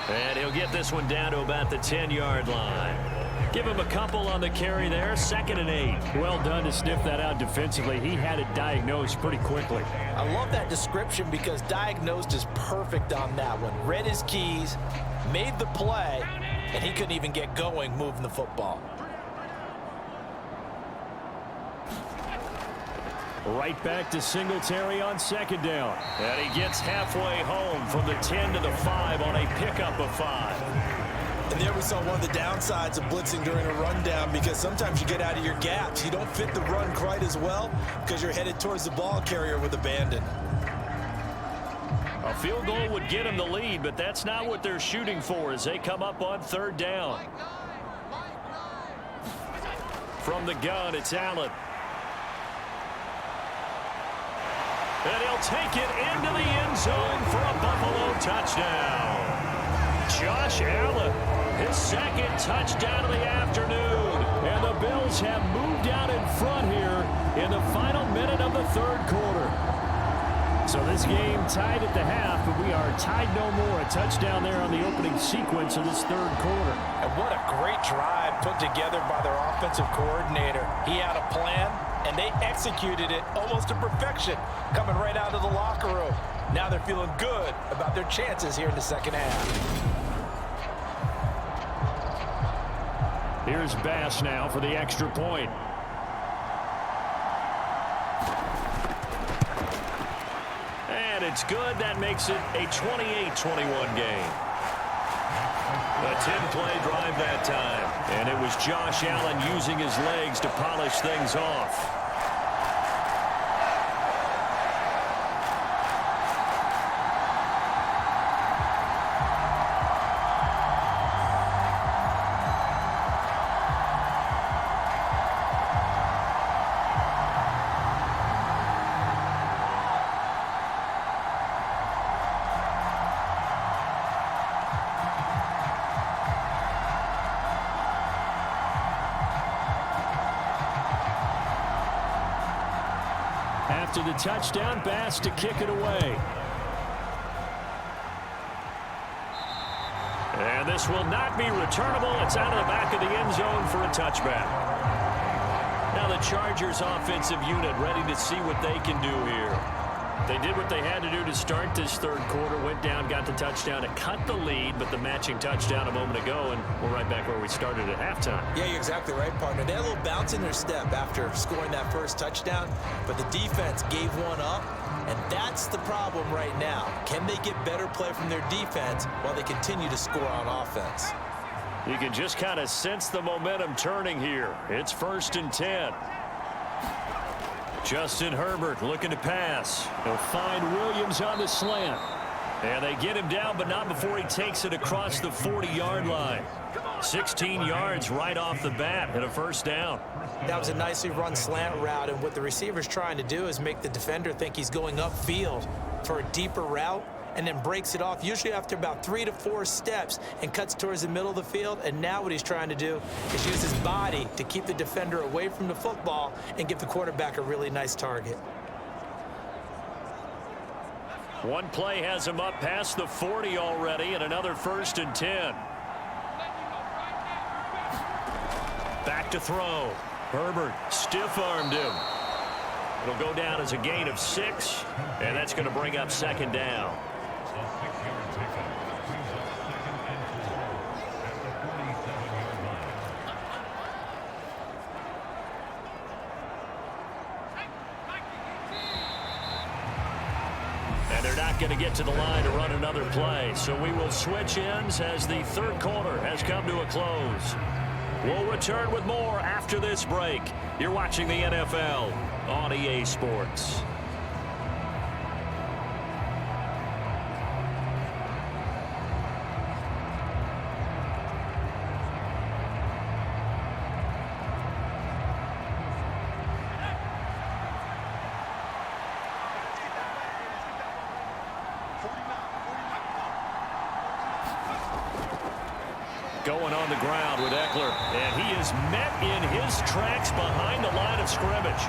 And he'll get this one down to about the 10-yard line. Give him a couple on the carry there. 2nd and 8. Well done to sniff that out defensively. He had it diagnosed pretty quickly. I love that description because diagnosed is perfect on that one. Read his keys, made the play, and he couldn't even get going moving the football. Right back to Singletary on 2nd down. And he gets halfway home from the 10 to the 5 on a pickup of 5. And there we saw one of the downsides of blitzing during a rundown because sometimes you get out of your gaps. You don't fit the run quite as well because you're headed towards the ball carrier with abandon. A field goal would get him the lead, but that's not what they're shooting for as they come up on 3rd down. From the gun, it's Allen. And he'll take it into the end zone for a Buffalo touchdown. Josh Allen, his 2nd touchdown of the afternoon. And the Bills have moved out in front here in the final minute of the 3rd quarter. So this game tied at the half, but we are tied no more. A touchdown there on the opening sequence of this 3rd quarter. And what a great drive put together by their offensive coordinator. He had a plan, and they executed it almost to perfection, coming right out of the locker room. Now they're feeling good about their chances here in the 2nd half. Here's Bass now for the extra point. And it's good. That makes it a 28-21 game. A 10-play drive that time. And it was Josh Allen using his legs to polish things off. After the touchdown, Bass to kick it away. And this will not be returnable. It's out of the back of the end zone for a touchback. Now the Chargers offensive unit ready to see what they can do here. They did what they had to do to start this 3rd quarter. Went down, got the touchdown to cut the lead, but the matching touchdown a moment ago, and we're right back where we started at halftime. Yeah, you're exactly right, partner. They had a little bounce in their step after scoring that first touchdown, but the defense gave one up, and that's the problem right now. Can they get better play from their defense while they continue to score on offense? You can just kind of sense the momentum turning here. It's 1st and 10. Justin Herbert looking to pass. He'll find Williams on the slant. And they get him down, but not before he takes it across the 40-yard line. 16 yards right off the bat and a 1st down. That was a nicely run slant route, and what the receiver's trying to do is make the defender think he's going upfield for a deeper route and then breaks it off, usually after about 3 to 4 steps, and cuts towards the middle of the field. And now what he's trying to do is use his body to keep the defender away from the football and give the quarterback a really nice target. One play has him up past the 40 already, and another 1st and 10. Back to throw. Herbert stiff-armed him. It'll go down as a gain of 6, and that's going to bring up 2nd down. And they're not going to get to the line to run another play, so we will switch ends as the 3rd quarter has come to a close. We'll return with more after this break. You're watching the NFL on EA Sports. going on the ground with Eckler. And he is met in his tracks behind the line of scrimmage.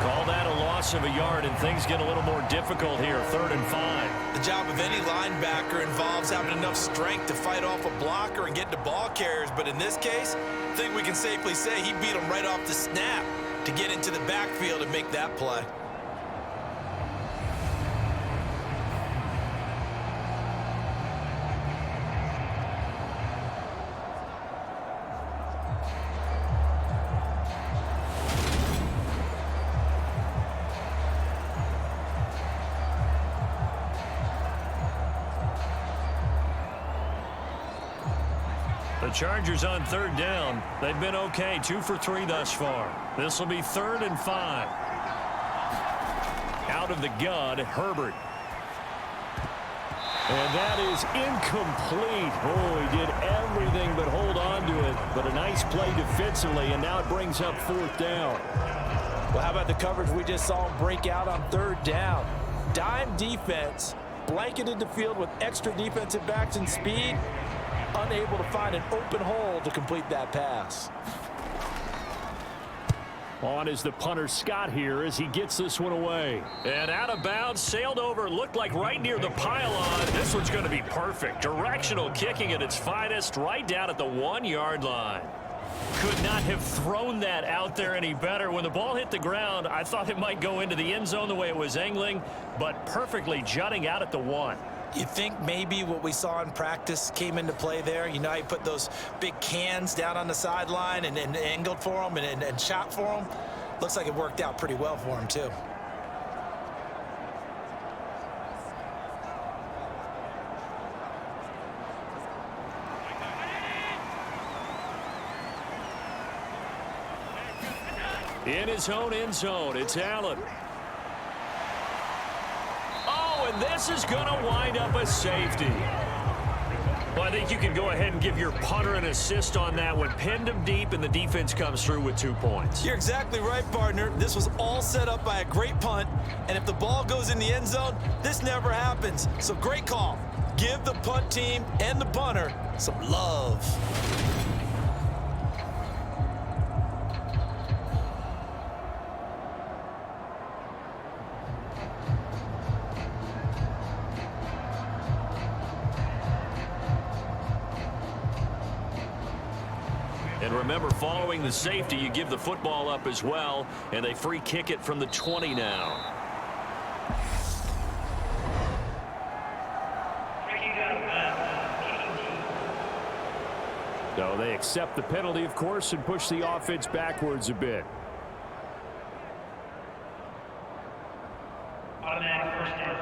Call that a loss of a yard, and things get a little more difficult here, 3rd and 5. The job of any linebacker involves having enough strength to fight off a blocker and get to ball carriers. But in this case, I think we can safely say he beat him right off the snap to get into the backfield and make that play. The Chargers on 3rd down. They've been okay, 2 for 3 thus far. This will be 3rd and 5. Out of the gun, Herbert. And that is incomplete. Oh, he did everything but hold on to it. But a nice play defensively, and now it brings up 4th down. Well, how about the coverage we just saw him break out on 3rd down? Dime defense, blanketed the field with extra defensive backs and speed. Unable to find an open hole to complete that pass. On is the punter Scott here as he gets this one away. And out of bounds, sailed over, looked like right near the pylon. This one's going to be perfect. Directional kicking at its finest, right down at the 1-yard line. Could not have thrown that out there any better. When the ball hit the ground, I thought it might go into the end zone the way it was angling, but perfectly jutting out at the 1. You think maybe what we saw in practice came into play there? You know, he put those big cans down on the sideline and angled for him and shot for him. Looks like it worked out pretty well for him, too. In his own end zone, it's Allen. And this is going to wind up a safety. Well, I think you can go ahead and give your punter an assist on that one. Pinned him deep, and the defense comes through with 2 points. You're exactly right, partner. This was all set up by a great punt, and if the ball goes in the end zone, this never happens. So great call. Give the punt team and the punter some love. And remember, following the safety, you give the football up as well, and they free kick it from the 20 now. So they accept the penalty, of course, and push the offense backwards a bit. Automatic first down.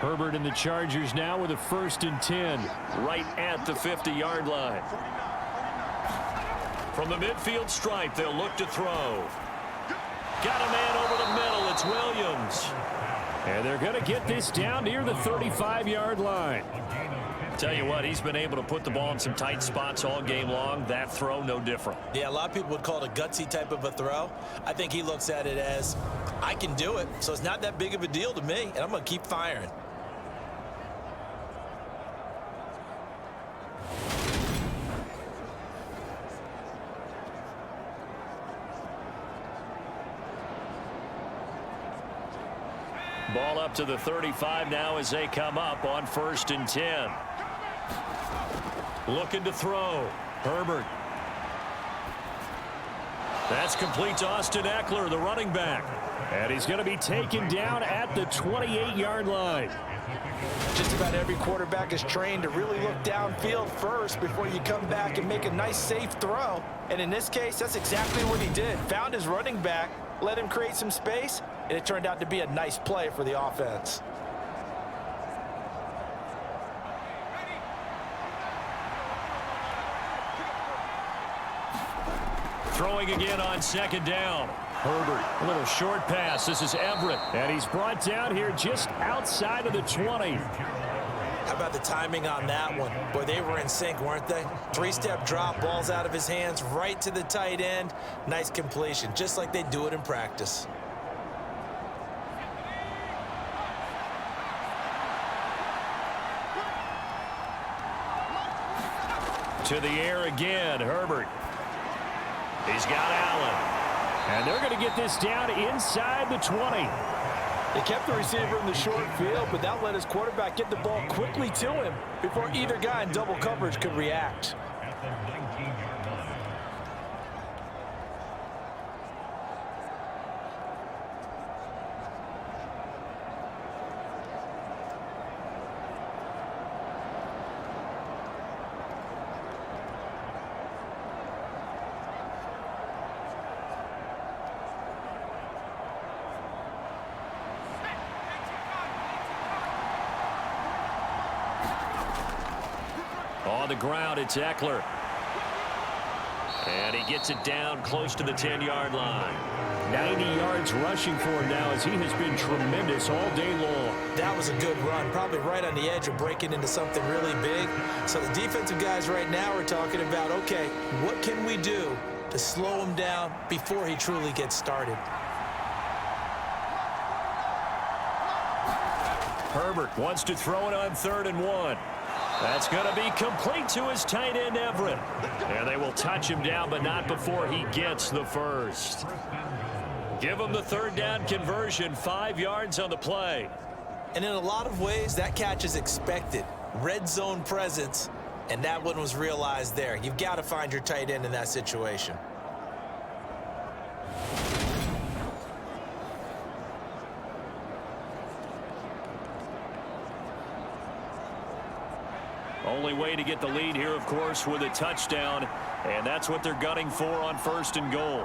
Herbert and the Chargers now with a 1st and 10, right at the 50-yard line. From the midfield stripe, they'll look to throw. Got a man over the middle. It's Williams. And they're going to get this down near the 35-yard line. Tell you what, he's been able to put the ball in some tight spots all game long. That throw, no different. Yeah, a lot of people would call it a gutsy type of a throw. I think he looks at it as, I can do it, so it's not that big of a deal to me, and I'm going to keep firing. Ball up to the 35 now as they come up on 1st and 10. Looking to throw. Herbert. That's complete to Austin Eckler, the running back. And he's going to be taken down at the 28-yard line. Just about every quarterback is trained to really look downfield first before you come back and make a nice, safe throw. And in this case, that's exactly what he did. Found his running back, let him create some space, and it turned out to be a nice play for the offense. Throwing again on 2nd down. Herbert, a little short pass. This is Everett, and he's brought down here just outside of the 20. How How about the timing on that one? Boy, they were in sync, weren't they? Three-step drop, balls out of his hands, right to the tight end. Nice completion, just like they do it in practice. To the air again, Herbert. He's got Allen. And they're going to get this down inside the 20. They kept the receiver in the short field, but that let his quarterback get the ball quickly to him before either guy in double coverage could react. On the ground, it's Eckler. And he gets it down close to the 10-yard line. 90 yards rushing for him now as he has been tremendous all day long. That was a good run, probably right on the edge of breaking into something really big. So the defensive guys right now are talking about, okay, what can we do to slow him down before he truly gets started? Herbert wants to throw it on 3rd and 1. That's going to be complete to his tight end, Everett. And they will touch him down, but not before he gets the first. Give him the 3rd down conversion, 5 yards on the play. And in a lot of ways, that catch is expected. Red zone presence, and that one was realized there. You've got to find your tight end in that situation. Only way to get the lead here, of course, with a touchdown, and that's what they're gunning for on 1st and goal.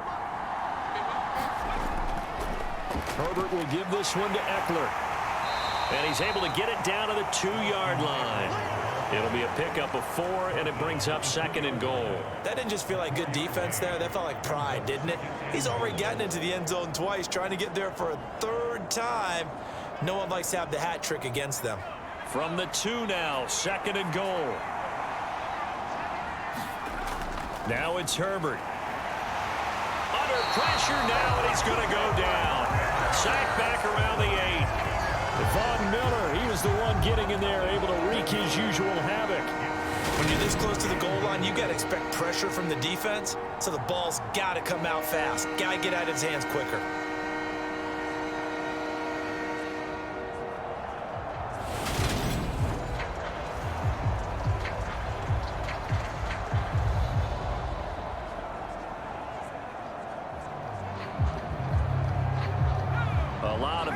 Herbert will give this one to Eckler, and he's able to get it down to the 2-yard line. It'll be a pickup of 4, and it brings up 2nd and goal. That didn't just feel like good defense there. That felt like pride, didn't it? He's already gotten into the end zone twice, trying to get there for a 3rd time. No one likes to have the hat trick against them. From the 2 now, 2nd and goal. Now it's Herbert. Under pressure now, and he's going to go down. Sacked back around the 8. Von Miller, he was the one getting in there, able to wreak his usual havoc. When you're this close to the goal line, you got to expect pressure from the defense, so the ball's got to come out fast. Got to get out of his hands quicker.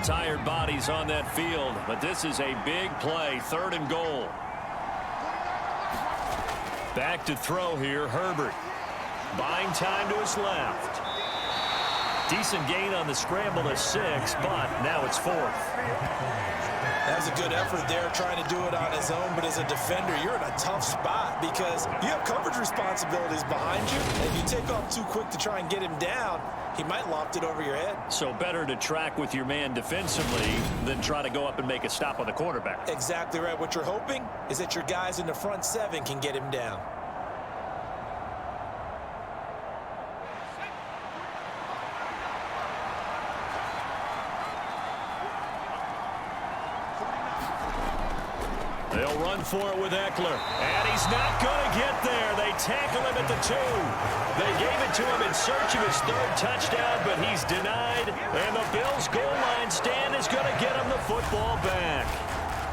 Tired bodies on that field, but this is a big play. 3rd and goal. Back to throw here, Herbert. Buying time to his left. Decent gain on the scramble to 6, but now it's 4th. That was a good effort there, trying to do it on his own, but as a defender, you're in a tough spot because you have coverage responsibilities behind you, and if you take off too quick to try and get him down, he might loft it over your head. So better to track with your man defensively than try to go up and make a stop on the quarterback. Exactly right. What you're hoping is that your guys in the front 7 can get him down. They'll run for it with Eckler. And he's not going to get there. They tackle him at the 2. They gave it to him in search of his 3rd touchdown, but he's denied. And the Bills' goal line stand is going to get him the football back.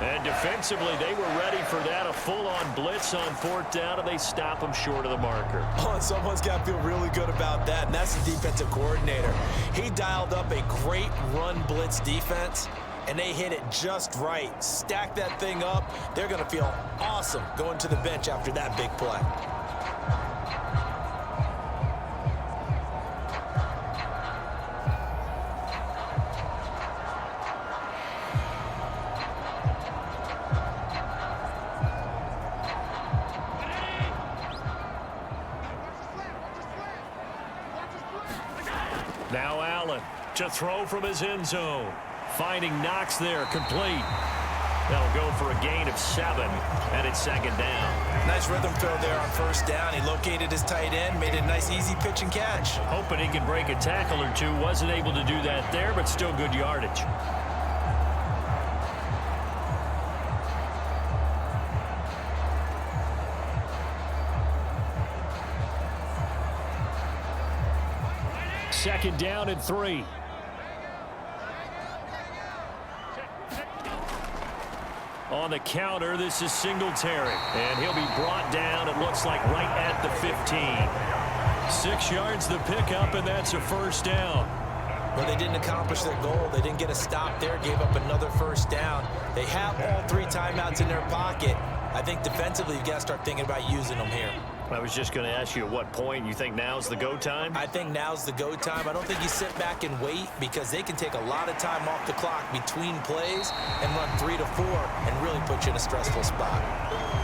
And defensively, they were ready for that. A full-on blitz on 4th down, and they stop him short of the marker. Oh, and someone's got to feel really good about that, and that's the defensive coordinator. He dialed up a great run blitz defense, and they hit it just right. Stack that thing up. They're going to feel awesome going to the bench after that big play. Now Allen to throw from his end zone. Finding Knox there, complete. They'll go for a gain of 7, and it's second down. Nice rhythm throw there on first down. He located his tight end, made a nice easy pitch and catch. Hoping he can break a tackle or two. Wasn't able to do that there, but still good yardage. Second down and 3. On the counter, this is Singletary. And he'll be brought down, it looks like, right at the 15. 6 yards the pickup, and that's a first down. Well, they didn't accomplish their goal. They didn't get a stop there, gave up another first down. They have all 3 timeouts in their pocket. I think defensively, you've got to start thinking about using them here. I was just going to ask you at what point you think now's the go time? I think now's the go time. I don't think you sit back and wait because they can take a lot of time off the clock between plays and run 3 to 4 and really put you in a stressful spot.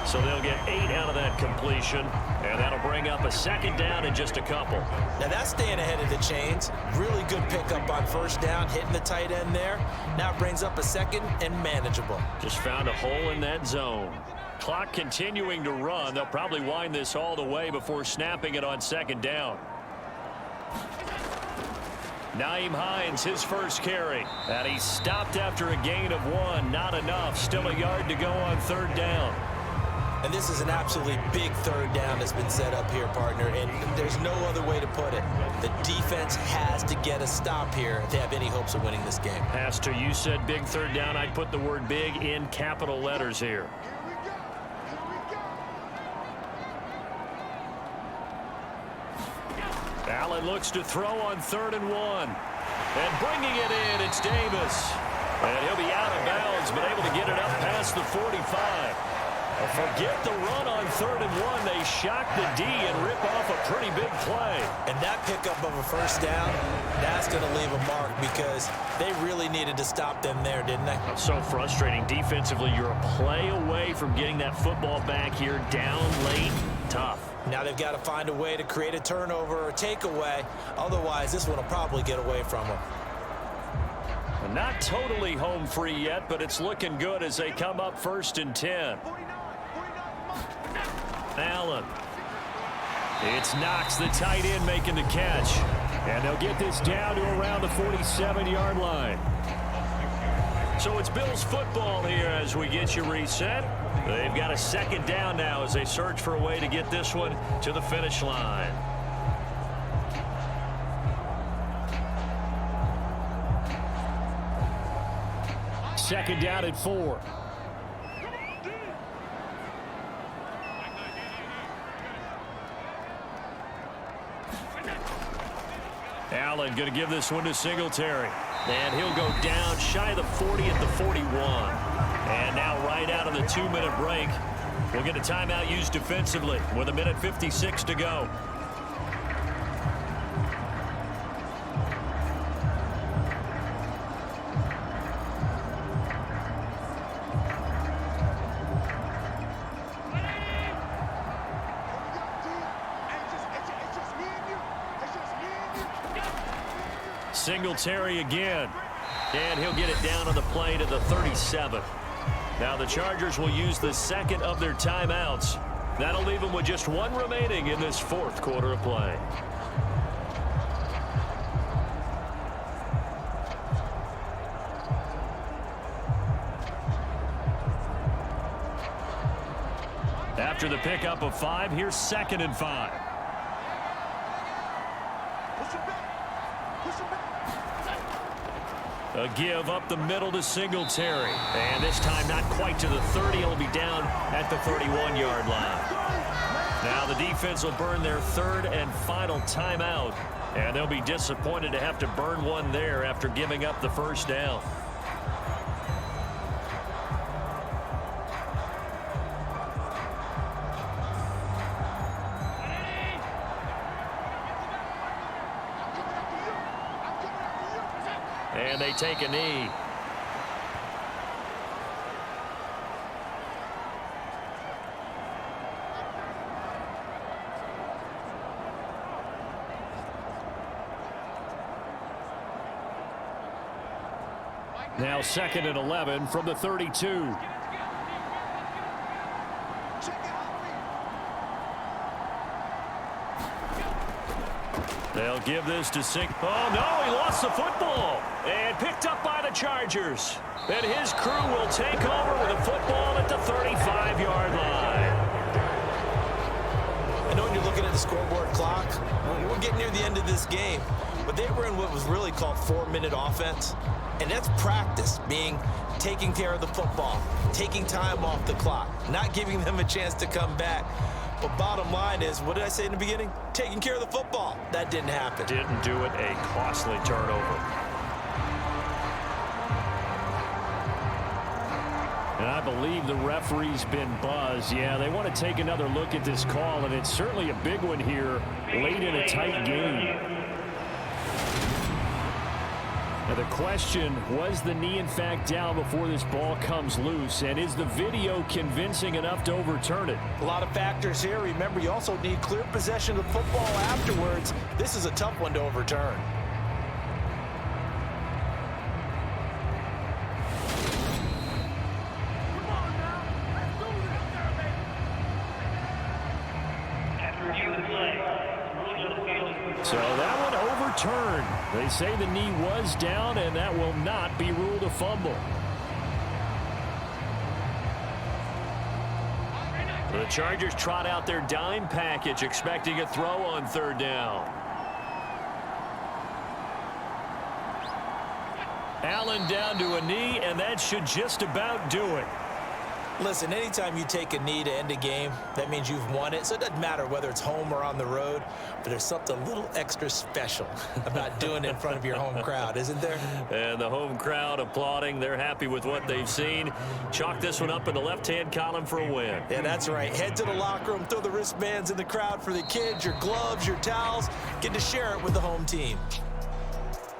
So they'll get 8 out of that completion, and that'll bring up a second down in just a couple. Now that's staying ahead of the chains. Really good pickup on first down, hitting the tight end there. Now it brings up a second and manageable. Just found a hole in that zone. Clock continuing to run. They'll probably wind this all the way before snapping it on second down. Nyheim Hines, his first carry. And he's stopped after a gain of 1. Not enough. Still a yard to go on third down. And this is an absolutely big third down that's been set up here, partner. And there's no other way to put it. The defense has to get a stop here if they have any hopes of winning this game. Has to. You said big third down. I'd put the word big in capital letters here. Allen looks to throw on 3rd and 1. And bringing it in, it's Davis. And he'll be out of bounds, but able to get it up past the 45. Forget the run on 3rd and 1. They shock the D and rip off a pretty big play. And that pickup of a first down, that's going to leave a mark because they really needed to stop them there, didn't they? So frustrating. Defensively, you're a play away from getting that football back here down late. Tough. Now they've got to find a way to create a turnover or takeaway. Otherwise, this one will probably get away from them. Not totally home free yet, but it's looking good as they come up 1st and 10. Allen. It's Knox, the tight end, making the catch. And they'll get this down to around the 47-yard line. So it's Bills football here as we get you reset. They've got a second down now as they search for a way to get this one to the finish line. Second down at 4. Allen going to give this one to Singletary. And he'll go down shy of the 40 at the 41. And now right out of the 2-minute break, we'll get a timeout used defensively with 1:56 to go. Singletary again. And he'll get it down on the play to the 37. Now the Chargers will use the second of their timeouts. That'll leave them with just 1 remaining in this 4th quarter of play. After the pickup of 5, here's 2nd and 5. A give up the middle to Singletary. And this time not quite to the 30. He'll be down at the 31-yard line. Now the defense will burn their 3rd and final timeout. And they'll be disappointed to have to burn one there after giving up the first down. And they take a knee. Now 2nd and 11 from the 32. They'll give this to Sink. Oh, no, he lost the football. And picked up by the Chargers. And his crew will take over with a football at the 35-yard line. I know when you're looking at the scoreboard clock, we're getting near the end of this game, but they were in what was really called 4-minute offense. And that's practice, being taking care of the football, taking time off the clock, not giving them a chance to come back. But bottom line is, what did I say in the beginning? Taking care of the football. That didn't happen. Didn't do it. A costly turnover. And I believe the referee's been buzzed. Yeah, they want to take another look at this call, and it's certainly a big one here late in a tight game. Now the question, was the knee in fact down before this ball comes loose? And is the video convincing enough to overturn it? A lot of factors here. Remember, you also need clear possession of the football afterwards. This is a tough one to overturn. So that one overturned. They say the knee was down, and that will not be ruled a fumble. The Chargers trot out their dime package, expecting a throw on third down. Allen down to a knee, and that should just about do it. Listen, anytime you take a knee to end a game, that means you've won it. So it doesn't matter whether it's home or on the road, but there's something a little extra special about doing it in front of your home crowd, isn't there? And the home crowd applauding. They're happy with what they've seen. Chalk this one up in the left-hand column for a win. Yeah, that's right. Head to the locker room, throw the wristbands in the crowd for the kids, your gloves, your towels. Get to share it with the home team.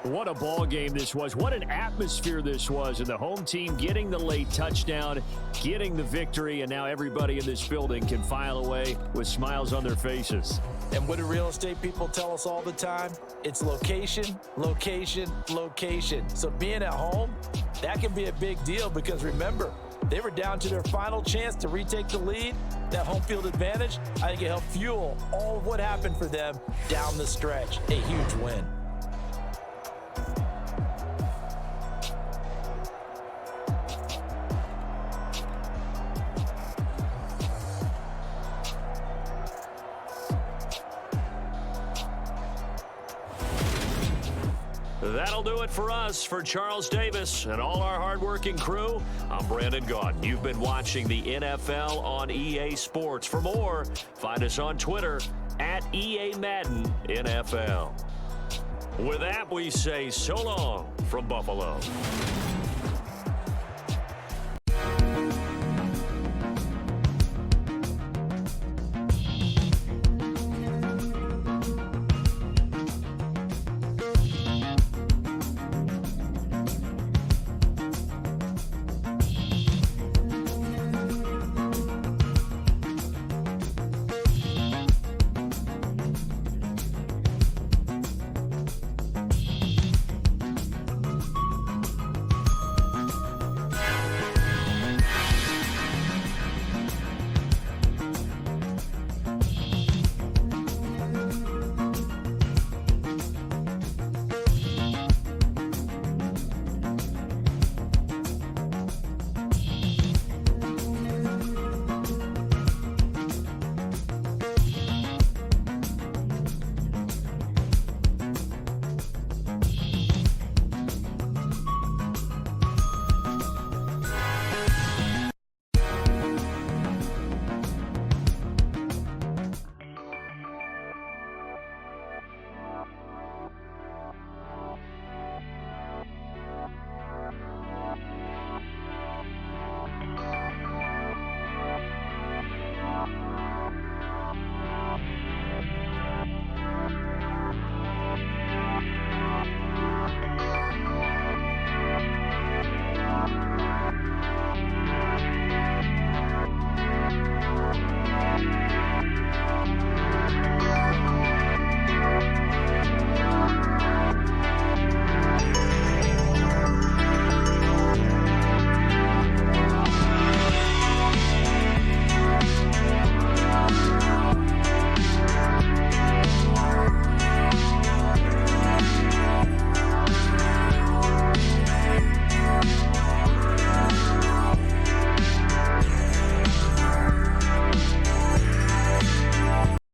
What a ball game this was. What an atmosphere this was. And the home team getting the late touchdown, getting the victory, and now everybody in this building can file away with smiles on their faces. And what do real estate people tell us all the time? It's location, location, location. So being at home, that can be a big deal because remember, they were down to their final chance to retake the lead. That home field advantage, I think it helped fuel all of what happened for them down the stretch. A huge win. That'll do it for us. For Charles Davis and all our hardworking crew, I'm Brandon Gaudin. You've been watching the NFL on EA Sports. For more, find us on Twitter at EA Madden NFL. With that, we say so long from Buffalo.